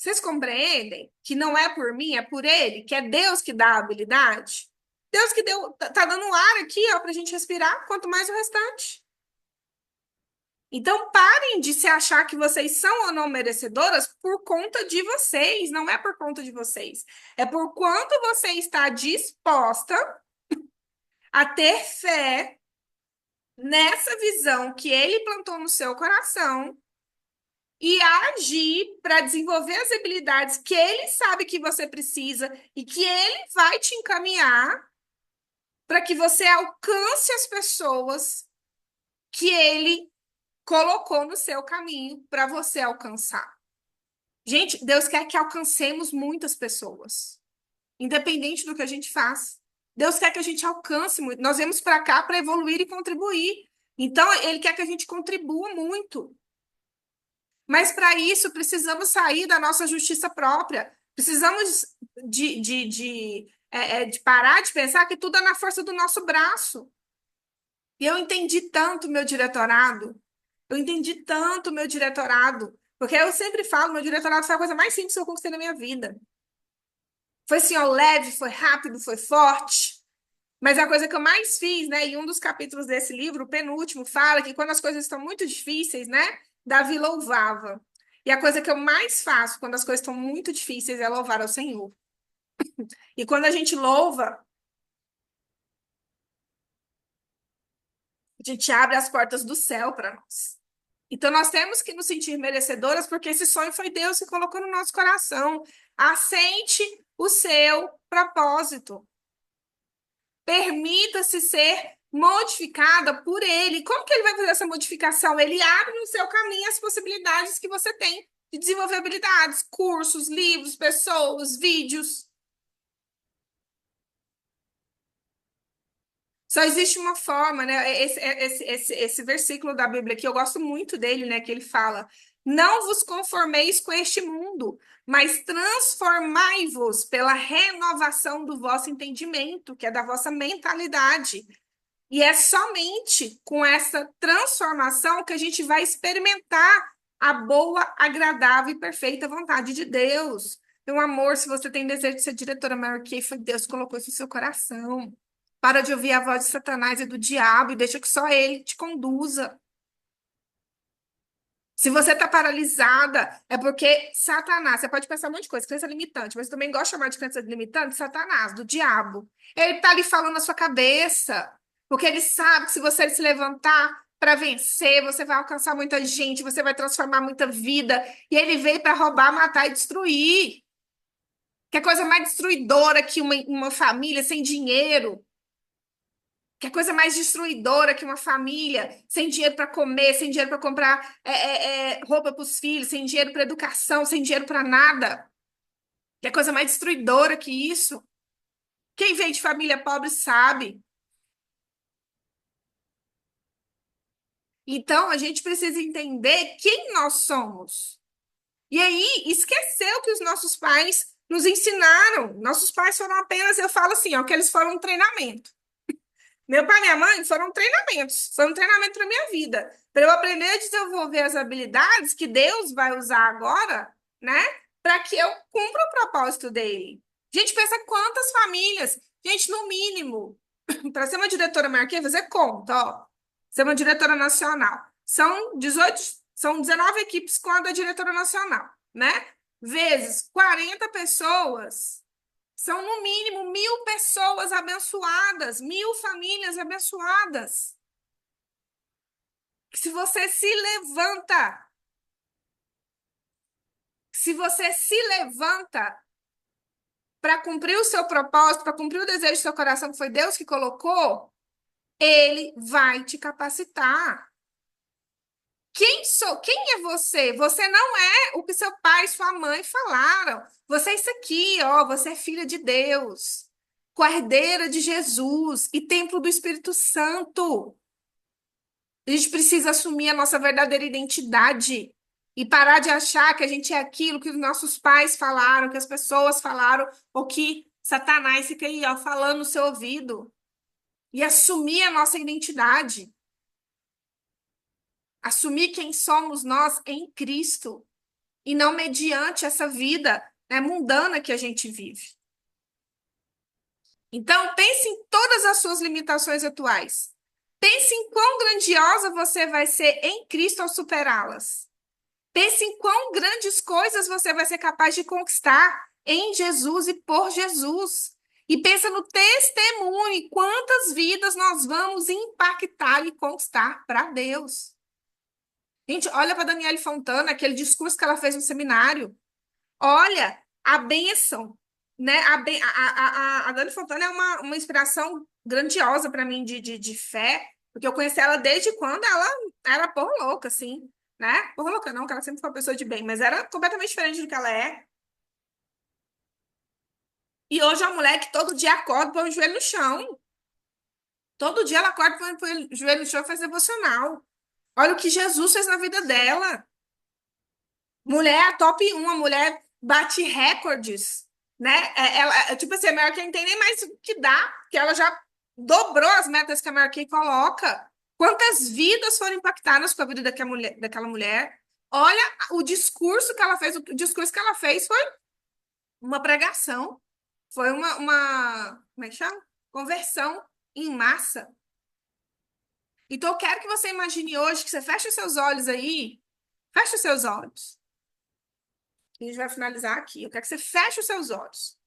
Vocês compreendem que não é por mim, é por ele, que é Deus que dá a habilidade? Deus que deu, tá dando ar aqui, ó, pra gente respirar, quanto mais o restante. Então, parem de se achar que vocês são ou não merecedoras por conta de vocês, não é por conta de vocês. É por quanto você está disposta a ter fé nessa visão que ele plantou no seu coração e a agir para desenvolver as habilidades que ele sabe que você precisa e que ele vai te encaminhar para que você alcance as pessoas que ele colocou no seu caminho para você alcançar. Gente, Deus quer que alcancemos muitas pessoas, independente do que a gente faz. Deus quer que a gente alcance muito. Nós viemos para cá para evoluir e contribuir. Então, Ele quer que a gente contribua muito. Mas para isso, precisamos sair da nossa justiça própria. Precisamos de parar de pensar que tudo é na força do nosso braço. E eu entendi tanto meu diretorado. Eu entendi tanto meu diretorado. Porque eu sempre falo, meu diretorado foi a coisa mais simples que eu conquistei na minha vida. Foi assim, ó, leve, foi rápido, foi forte. Mas a coisa que eu mais fiz, né? E um dos capítulos desse livro, o penúltimo, fala que quando as coisas estão muito difíceis, né? Davi louvava. E a coisa que eu mais faço quando as coisas estão muito difíceis é louvar ao Senhor. E quando a gente louva, a gente abre as portas do céu para nós. Então nós temos que nos sentir merecedoras, porque esse sonho foi Deus que colocou no nosso coração. Aceite o seu propósito. Permita-se ser modificada por ele. Como que ele vai fazer essa modificação? Ele abre no seu caminho as possibilidades que você tem de desenvolver habilidades, cursos, livros, pessoas, vídeos. Só existe uma forma, né? Esse versículo da Bíblia aqui, eu gosto muito dele, né? Que ele fala: não vos conformeis com este mundo, mas transformai-vos pela renovação do vosso entendimento, que é da vossa mentalidade. E é somente com essa transformação que a gente vai experimentar a boa, agradável e perfeita vontade de Deus. Meu amor, se você tem desejo de ser diretora maior que foi Deus que colocou isso no seu coração. Para de ouvir a voz de Satanás e do diabo e deixa que só ele te conduza. Se você está paralisada, é porque Satanás, você pode pensar um monte de coisa, crença limitante, mas eu também gosto de chamar de crença limitante Satanás, do diabo. Ele está ali falando na sua cabeça, porque ele sabe que se você se levantar para vencer, você vai alcançar muita gente, você vai transformar muita vida, e ele veio para roubar, matar e destruir. Que é coisa mais destruidora que uma família sem dinheiro. Que é coisa mais destruidora que uma família sem dinheiro para comer, sem dinheiro para comprar roupa para os filhos, sem dinheiro para educação, sem dinheiro para nada. Que é coisa mais destruidora que isso. Quem vem de família pobre sabe. Então, a gente precisa entender quem nós somos. E aí, esqueceu que os nossos pais nos ensinaram. Nossos pais foram apenas, eu falo assim, ó, que eles foram um treinamento. Meu pai e minha mãe foram treinamentos, foi um treinamento para minha vida, para eu aprender a desenvolver as habilidades que Deus vai usar agora, né, para que eu cumpra o propósito dele. Gente, pensa quantas famílias, gente, no mínimo, para ser uma diretora marquês, fazer conta, ó, ser uma diretora nacional. São 18, são 19 equipes com a da diretora nacional, né? Vezes 40 pessoas. São, no mínimo, 1.000 pessoas abençoadas, 1.000 famílias abençoadas. Se você se levanta para cumprir o seu propósito, para cumprir o desejo do seu coração, que foi Deus que colocou, ele vai te capacitar. Quem é você? Você não é o que seu pai e sua mãe falaram. Você é isso aqui, ó, você é filha de Deus, cordeira de Jesus e templo do Espírito Santo. A gente precisa assumir a nossa verdadeira identidade e parar de achar que a gente é aquilo que os nossos pais falaram, que as pessoas falaram, ou que Satanás fica aí, ó, falando no seu ouvido. E assumir a nossa identidade. Assumir quem somos nós em Cristo. e não mediante essa vida, né, mundana que a gente vive. Então, pense em todas as suas limitações atuais. Pense em quão grandiosa você vai ser em Cristo ao superá-las. Pense em quão grandes coisas você vai ser capaz de conquistar em Jesus e por Jesus. E pensa no testemunho, quantas vidas nós vamos impactar e conquistar para Deus. Gente, olha para Daniele Fontana, aquele discurso que ela fez no seminário. Olha a bênção, né? A Dani Fontana é uma inspiração grandiosa para mim de fé, porque eu conheci ela desde quando ela era porra louca, assim, né? Porra louca não, que ela sempre foi uma pessoa de bem, mas era completamente diferente do que ela é. E hoje é uma mulher que todo dia acorda, põe o joelho no chão. Todo dia ela acorda, põe o joelho no chão e faz devocional. Olha o que Jesus fez na vida dela. Mulher top 1, a mulher bate recordes, né? Tipo assim, a Mary Kay não tem nem mais o que dá, porque ela já dobrou as metas que a Mary Kay coloca. Quantas vidas foram impactadas com a vida daquela mulher? Olha o discurso que ela fez, o discurso que ela fez foi uma pregação, foi como é que chama? Conversão em massa. Então, eu quero que você imagine hoje que você feche os seus olhos aí, feche os seus olhos. A gente vai finalizar aqui. Eu quero que você feche os seus olhos.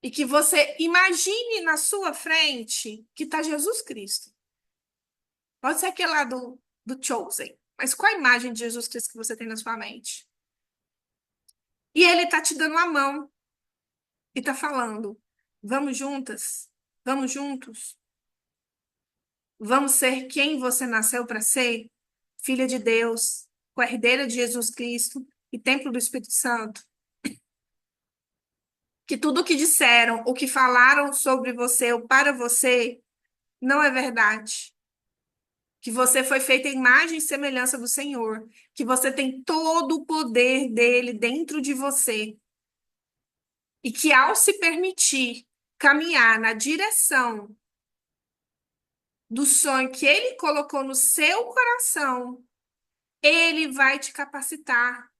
E que você imagine na sua frente que está Jesus Cristo. Pode ser aquele lá do Chosen. Mas qual a imagem de Jesus Cristo que você tem na sua mente? E ele está te dando a mão e está falando: vamos juntas? Vamos juntos? Vamos ser quem você nasceu para ser? Filha de Deus, co-herdeira de Jesus Cristo e templo do Espírito Santo. Que tudo o que disseram, o que falaram sobre você ou para você, não é verdade. Que você foi feita em imagem e semelhança do Senhor. Que você tem todo o poder dele dentro de você. E que ao se permitir caminhar na direção do sonho que ele colocou no seu coração, ele vai te capacitar.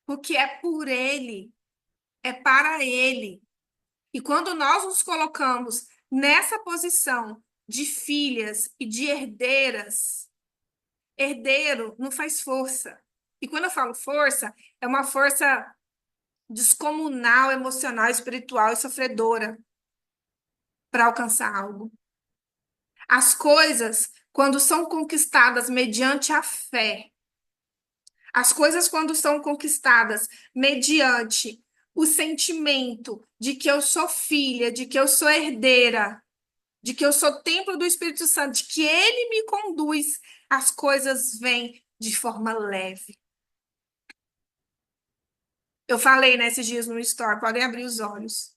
Porque é por ele, é para ele. E quando nós nos colocamos nessa posição de filhas e de herdeiras, herdeiro não faz força. E quando eu falo força, é uma força descomunal, emocional, espiritual e sofredora para alcançar algo. As coisas, quando são conquistadas mediante a fé, as coisas, quando são conquistadas mediante o sentimento de que eu sou filha, de que eu sou herdeira, de que eu sou templo do Espírito Santo, de que ele me conduz, as coisas vêm de forma leve. Eu falei nesses dias no Store, podem abrir os olhos,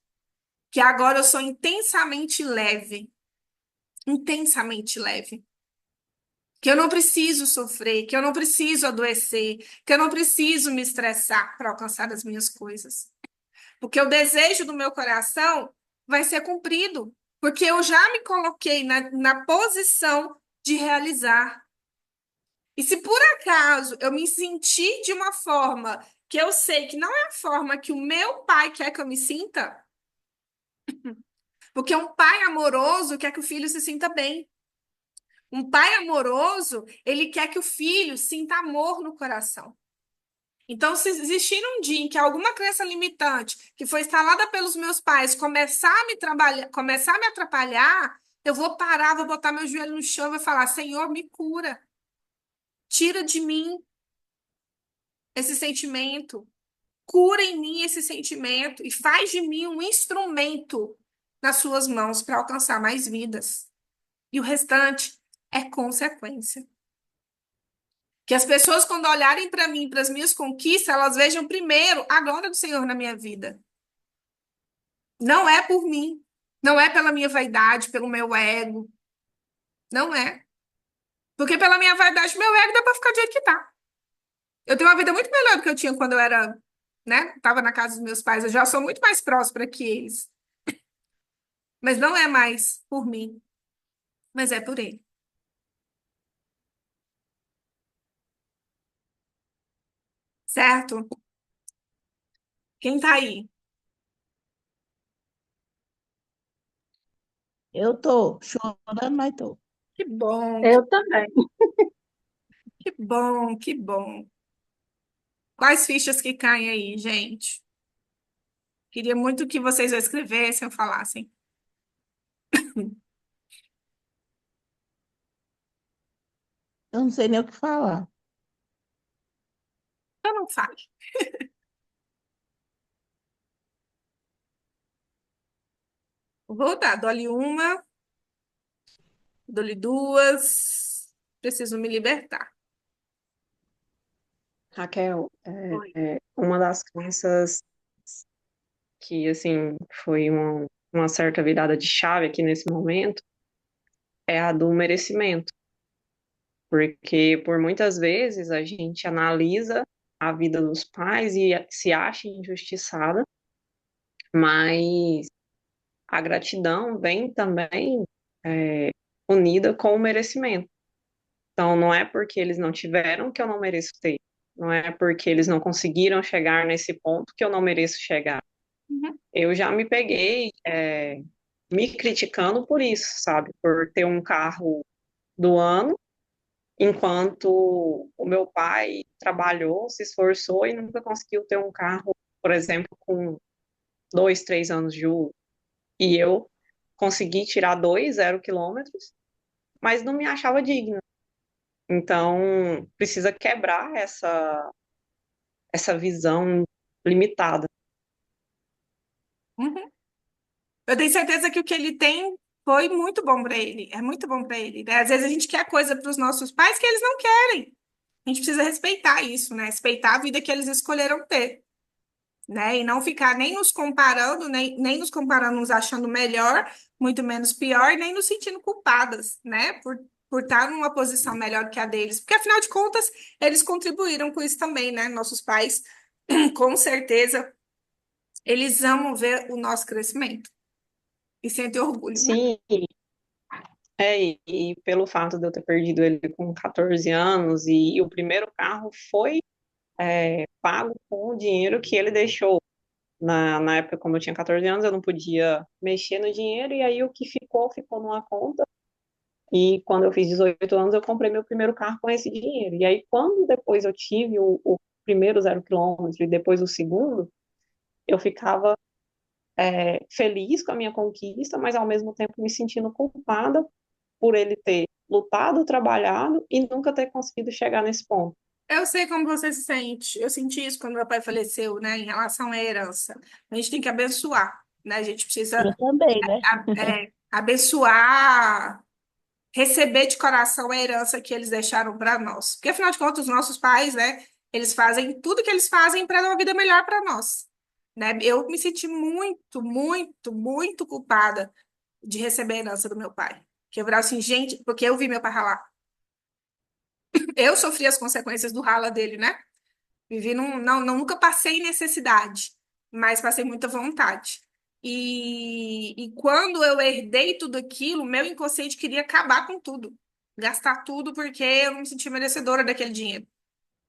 que agora eu sou intensamente leve. Intensamente leve. Que eu não preciso sofrer, que eu não preciso adoecer, que eu não preciso me estressar para alcançar as minhas coisas. Porque o desejo do meu coração vai ser cumprido. Porque eu já me coloquei na posição de realizar. E se por acaso eu me sentir de uma forma que eu sei que não é a forma que o meu pai quer que eu me sinta, porque um pai amoroso quer que o filho se sinta bem. Um pai amoroso, ele quer que o filho sinta amor no coração. Então, se existir um dia em que alguma crença limitante que foi instalada pelos meus pais começar a me trabalhar, começar a me atrapalhar, eu vou parar, vou botar meu joelho no chão e vou falar: Senhor, me cura. Tira de mim esse sentimento. Cura em mim esse sentimento e faz de mim um instrumento nas suas mãos para alcançar mais vidas. E o restante é consequência. Que as pessoas, quando olharem para mim, para as minhas conquistas, elas vejam primeiro a glória do Senhor na minha vida. Não é por mim, não é pela minha vaidade, pelo meu ego. Não é. Porque pela minha vaidade, meu ego dá para ficar do jeito que tá. Eu tenho uma vida muito melhor do que eu tinha quando eu era, né? Tava na casa dos meus pais. Eu já sou muito mais próspera que eles. Mas não é mais por mim, mas é por ele. certo? Quem tá aí? Eu tô chorando, mas tô. Que bom, Eu também. que bom, que bom. Quais fichas que caem aí, gente? Queria muito que vocês escrevessem ou falassem. Eu não sei nem o que falar. Eu não falo. Vou dar, dou-lhe uma, dou-lhe duas. Preciso me libertar. Raquel, Oi. uma das crenças que, assim, foi uma certa virada de chave aqui nesse momento é a do merecimento. Porque por muitas vezes a gente analisa a vida dos pais e se acha injustiçada, mas a gratidão vem também é, unida com o merecimento. Então, não é porque eles não tiveram que eu não mereço ter. Não é porque eles não conseguiram chegar nesse ponto que eu não mereço chegar. Uhum, Eu já me peguei me criticando por isso, sabe? Por ter um carro do ano, enquanto o meu pai trabalhou, se esforçou e nunca conseguiu ter um carro, por exemplo, com 2, 3 anos de uso. E eu consegui tirar 2, 0 quilômetros, mas não me achava digna. Então, precisa quebrar essa visão limitada. uhum. Eu tenho certeza que o que ele tem foi muito bom para ele. É muito bom para ele, né? Às vezes a gente quer coisa para os nossos pais que eles não querem. A gente precisa respeitar isso, né? Respeitar a vida que eles escolheram ter, né? E não ficar nem nos comparando, nem nos comparando, nos achando melhor, muito menos pior, nem nos sentindo culpadas, né? Por estar numa posição melhor que a deles. Porque, afinal de contas, eles contribuíram com isso também, né? Nossos pais, com certeza, eles amam ver o nosso crescimento e sentem orgulho, né? Sim, e pelo fato de eu ter perdido ele com 14 anos e o primeiro carro foi pago com o dinheiro que ele deixou. Na época, como eu tinha 14 anos, eu não podia mexer no dinheiro, e aí o que ficou, ficou numa conta. E quando eu fiz 18 anos, eu comprei meu primeiro carro com esse dinheiro. E aí, quando depois eu tive o primeiro 0 quilômetro e depois o segundo, eu ficava feliz com a minha conquista, mas ao mesmo tempo me sentindo culpada por ele ter lutado, trabalhado e nunca ter conseguido chegar nesse ponto. Eu sei como você se sente. Eu senti isso quando meu pai faleceu, né? Em relação à herança. A gente tem que abençoar, né? A gente precisa Eu também, né? abençoar, receber de coração a herança que eles deixaram para nós. Porque, afinal de contas, os nossos pais, né? Eles fazem tudo que eles fazem para dar uma vida melhor para nós, né? Eu me senti muito, muito, muito culpada de receber a herança do meu pai. Que eu falava assim, gente, porque eu vi meu pai ralar. Eu sofri as consequências do rala dele, né? Vivi nunca passei necessidade, mas passei muita vontade. E quando eu herdei tudo aquilo, meu inconsciente queria acabar com tudo, gastar tudo, porque eu não me sentia merecedora daquele dinheiro,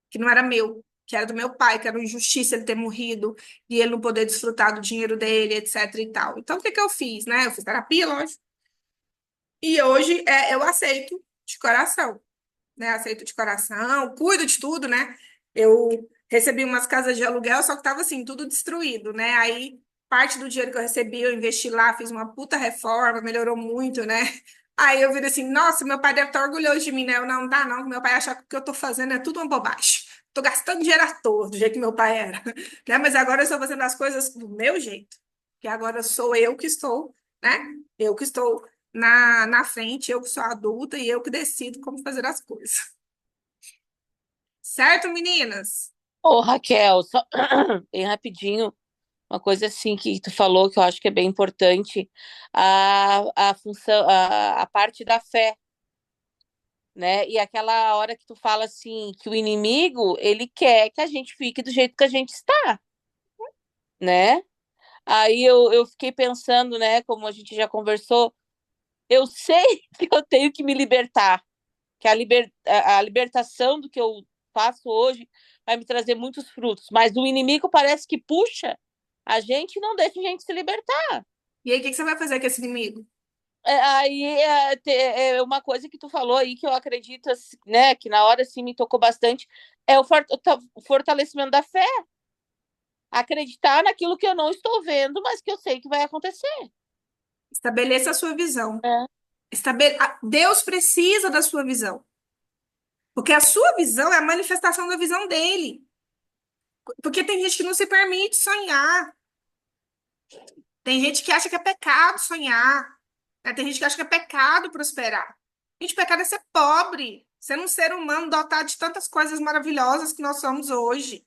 que não era meu, que era do meu pai, que era uma injustiça ele ter morrido e ele não poder desfrutar do dinheiro dele, etc e tal. Então, o que que eu fiz, né? Eu fiz terapia, lógico, e hoje eu aceito de coração, né? Aceito de coração, cuido de tudo, né? Eu recebi umas casas de aluguel, só que tava assim, tudo destruído, né? Aí parte do dinheiro que eu recebi, eu investi lá, fiz uma puta reforma, melhorou muito, né? Aí eu vi assim, nossa, meu pai deve estar orgulhoso de mim, né? Eu não tá, não, que meu pai acha que o que eu tô fazendo é tudo uma bobagem. Tô gastando dinheiro à toa, do jeito que meu pai era, né? Mas agora eu estou fazendo as coisas do meu jeito, que agora sou eu que estou, né? Eu que estou na frente, eu que sou adulta e eu que decido como fazer as coisas. Certo, meninas? Ô, Raquel, só bem rapidinho, uma coisa assim que tu falou que eu acho que é bem importante, a função, a parte da fé, né? E aquela hora que tu fala assim, que o inimigo, ele quer que a gente fique do jeito que a gente está, né? Aí eu fiquei pensando, né, como a gente já conversou, eu sei que eu tenho que me libertar, que a libertação do que eu faço hoje vai me trazer muitos frutos, mas o inimigo parece que puxa a gente e não deixa a gente se libertar. E aí, o que você vai fazer com esse inimigo? Aí é uma coisa que tu falou aí que eu acredito, assim, né, que na hora assim me tocou bastante, é o fortalecimento da fé. Acreditar naquilo que eu não estou vendo, mas que eu sei que vai acontecer. Estabeleça a sua visão. É. Deus precisa da sua visão. Porque a sua visão é a manifestação da visão dele. Porque tem gente que não se permite sonhar. Tem gente que acha que é pecado sonhar. Né? Tem gente que acha que é pecado prosperar. Gente, pecado é ser pobre. Ser um ser humano dotado de tantas coisas maravilhosas que nós somos hoje.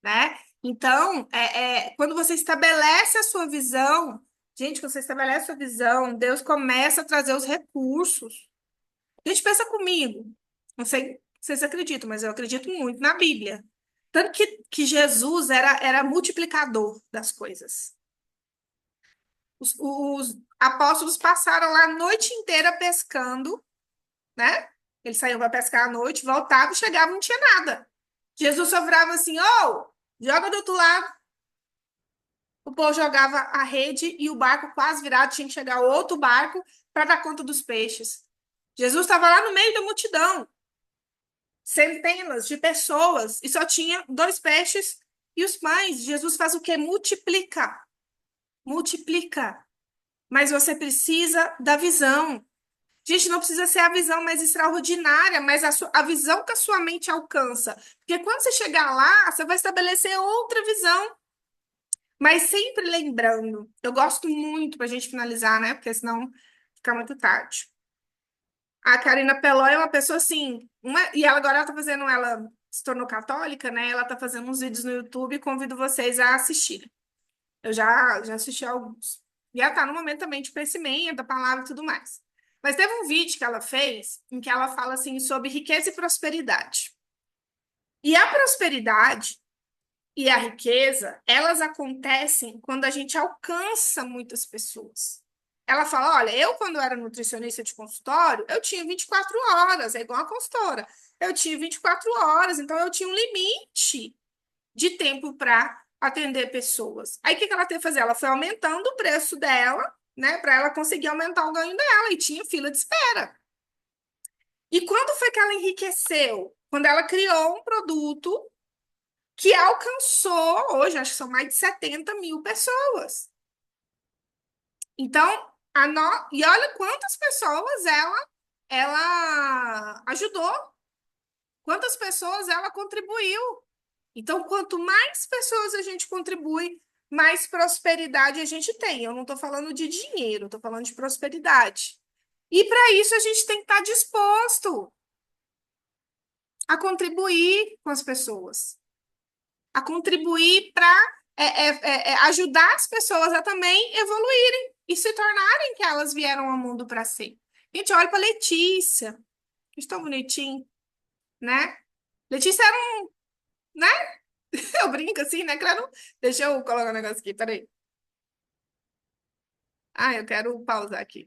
Né? Então, quando você estabelece a sua visão, gente, quando você estabelece a sua visão, Deus começa a trazer os recursos. Gente, pensa comigo. Não sei se vocês acreditam, mas eu acredito muito na Bíblia. Tanto que Jesus era multiplicador das coisas. Os apóstolos passaram lá a noite inteira pescando, né? Eles saíam para pescar à noite, voltavam, chegavam, não tinha nada. Jesus sobrava assim, joga do outro lado. O povo jogava a rede e o barco quase virado, tinha que chegar outro barco para dar conta dos peixes. Jesus estava lá no meio da multidão, centenas de pessoas, e só tinha 2 peixes e os pães. Jesus faz o quê? Multiplica. Multiplica. Mas você precisa da visão. Gente, não precisa ser a visão mais extraordinária, mas a visão que a sua mente alcança. Porque quando você chegar lá, você vai estabelecer outra visão. Mas sempre lembrando, eu gosto muito para a gente finalizar, né? Porque senão fica muito tarde. A Karina Peló é uma pessoa assim, e ela agora ela se tornou católica, né? Ela tá fazendo uns vídeos no YouTube e convido vocês a assistirem. Eu já assisti alguns. E ela tá no momento também de conhecimento da palavra e tudo mais. Mas teve um vídeo que ela fez em que ela fala assim sobre riqueza e prosperidade. E a prosperidade e a riqueza, elas acontecem quando a gente alcança muitas pessoas. Ela fala, olha, eu quando era nutricionista de consultório, eu tinha 24 horas, é igual a consultora. Eu tinha 24 horas, então eu tinha um limite de tempo para atender pessoas. Aí o que ela teve que fazer? Ela foi aumentando o preço dela, né, para ela conseguir aumentar o ganho dela, e tinha fila de espera. E quando foi que ela enriqueceu? Quando ela criou um produto que alcançou, hoje, acho que são mais de 70 mil pessoas. Então, e olha quantas pessoas ela ajudou, quantas pessoas ela contribuiu. Então, quanto mais pessoas a gente contribui, mais prosperidade a gente tem. Eu não estou falando de dinheiro, estou falando de prosperidade. E para isso a gente tem que estar disposto a contribuir com as pessoas, a contribuir para ajudar as pessoas a também evoluírem e se tornarem que elas vieram ao mundo para ser. Gente, olha para Letícia, que tão bonitinho, né? Letícia era né? Eu brinco assim, né? Claro. Deixa eu colocar um negócio aqui, peraí. Ah, eu quero pausar aqui.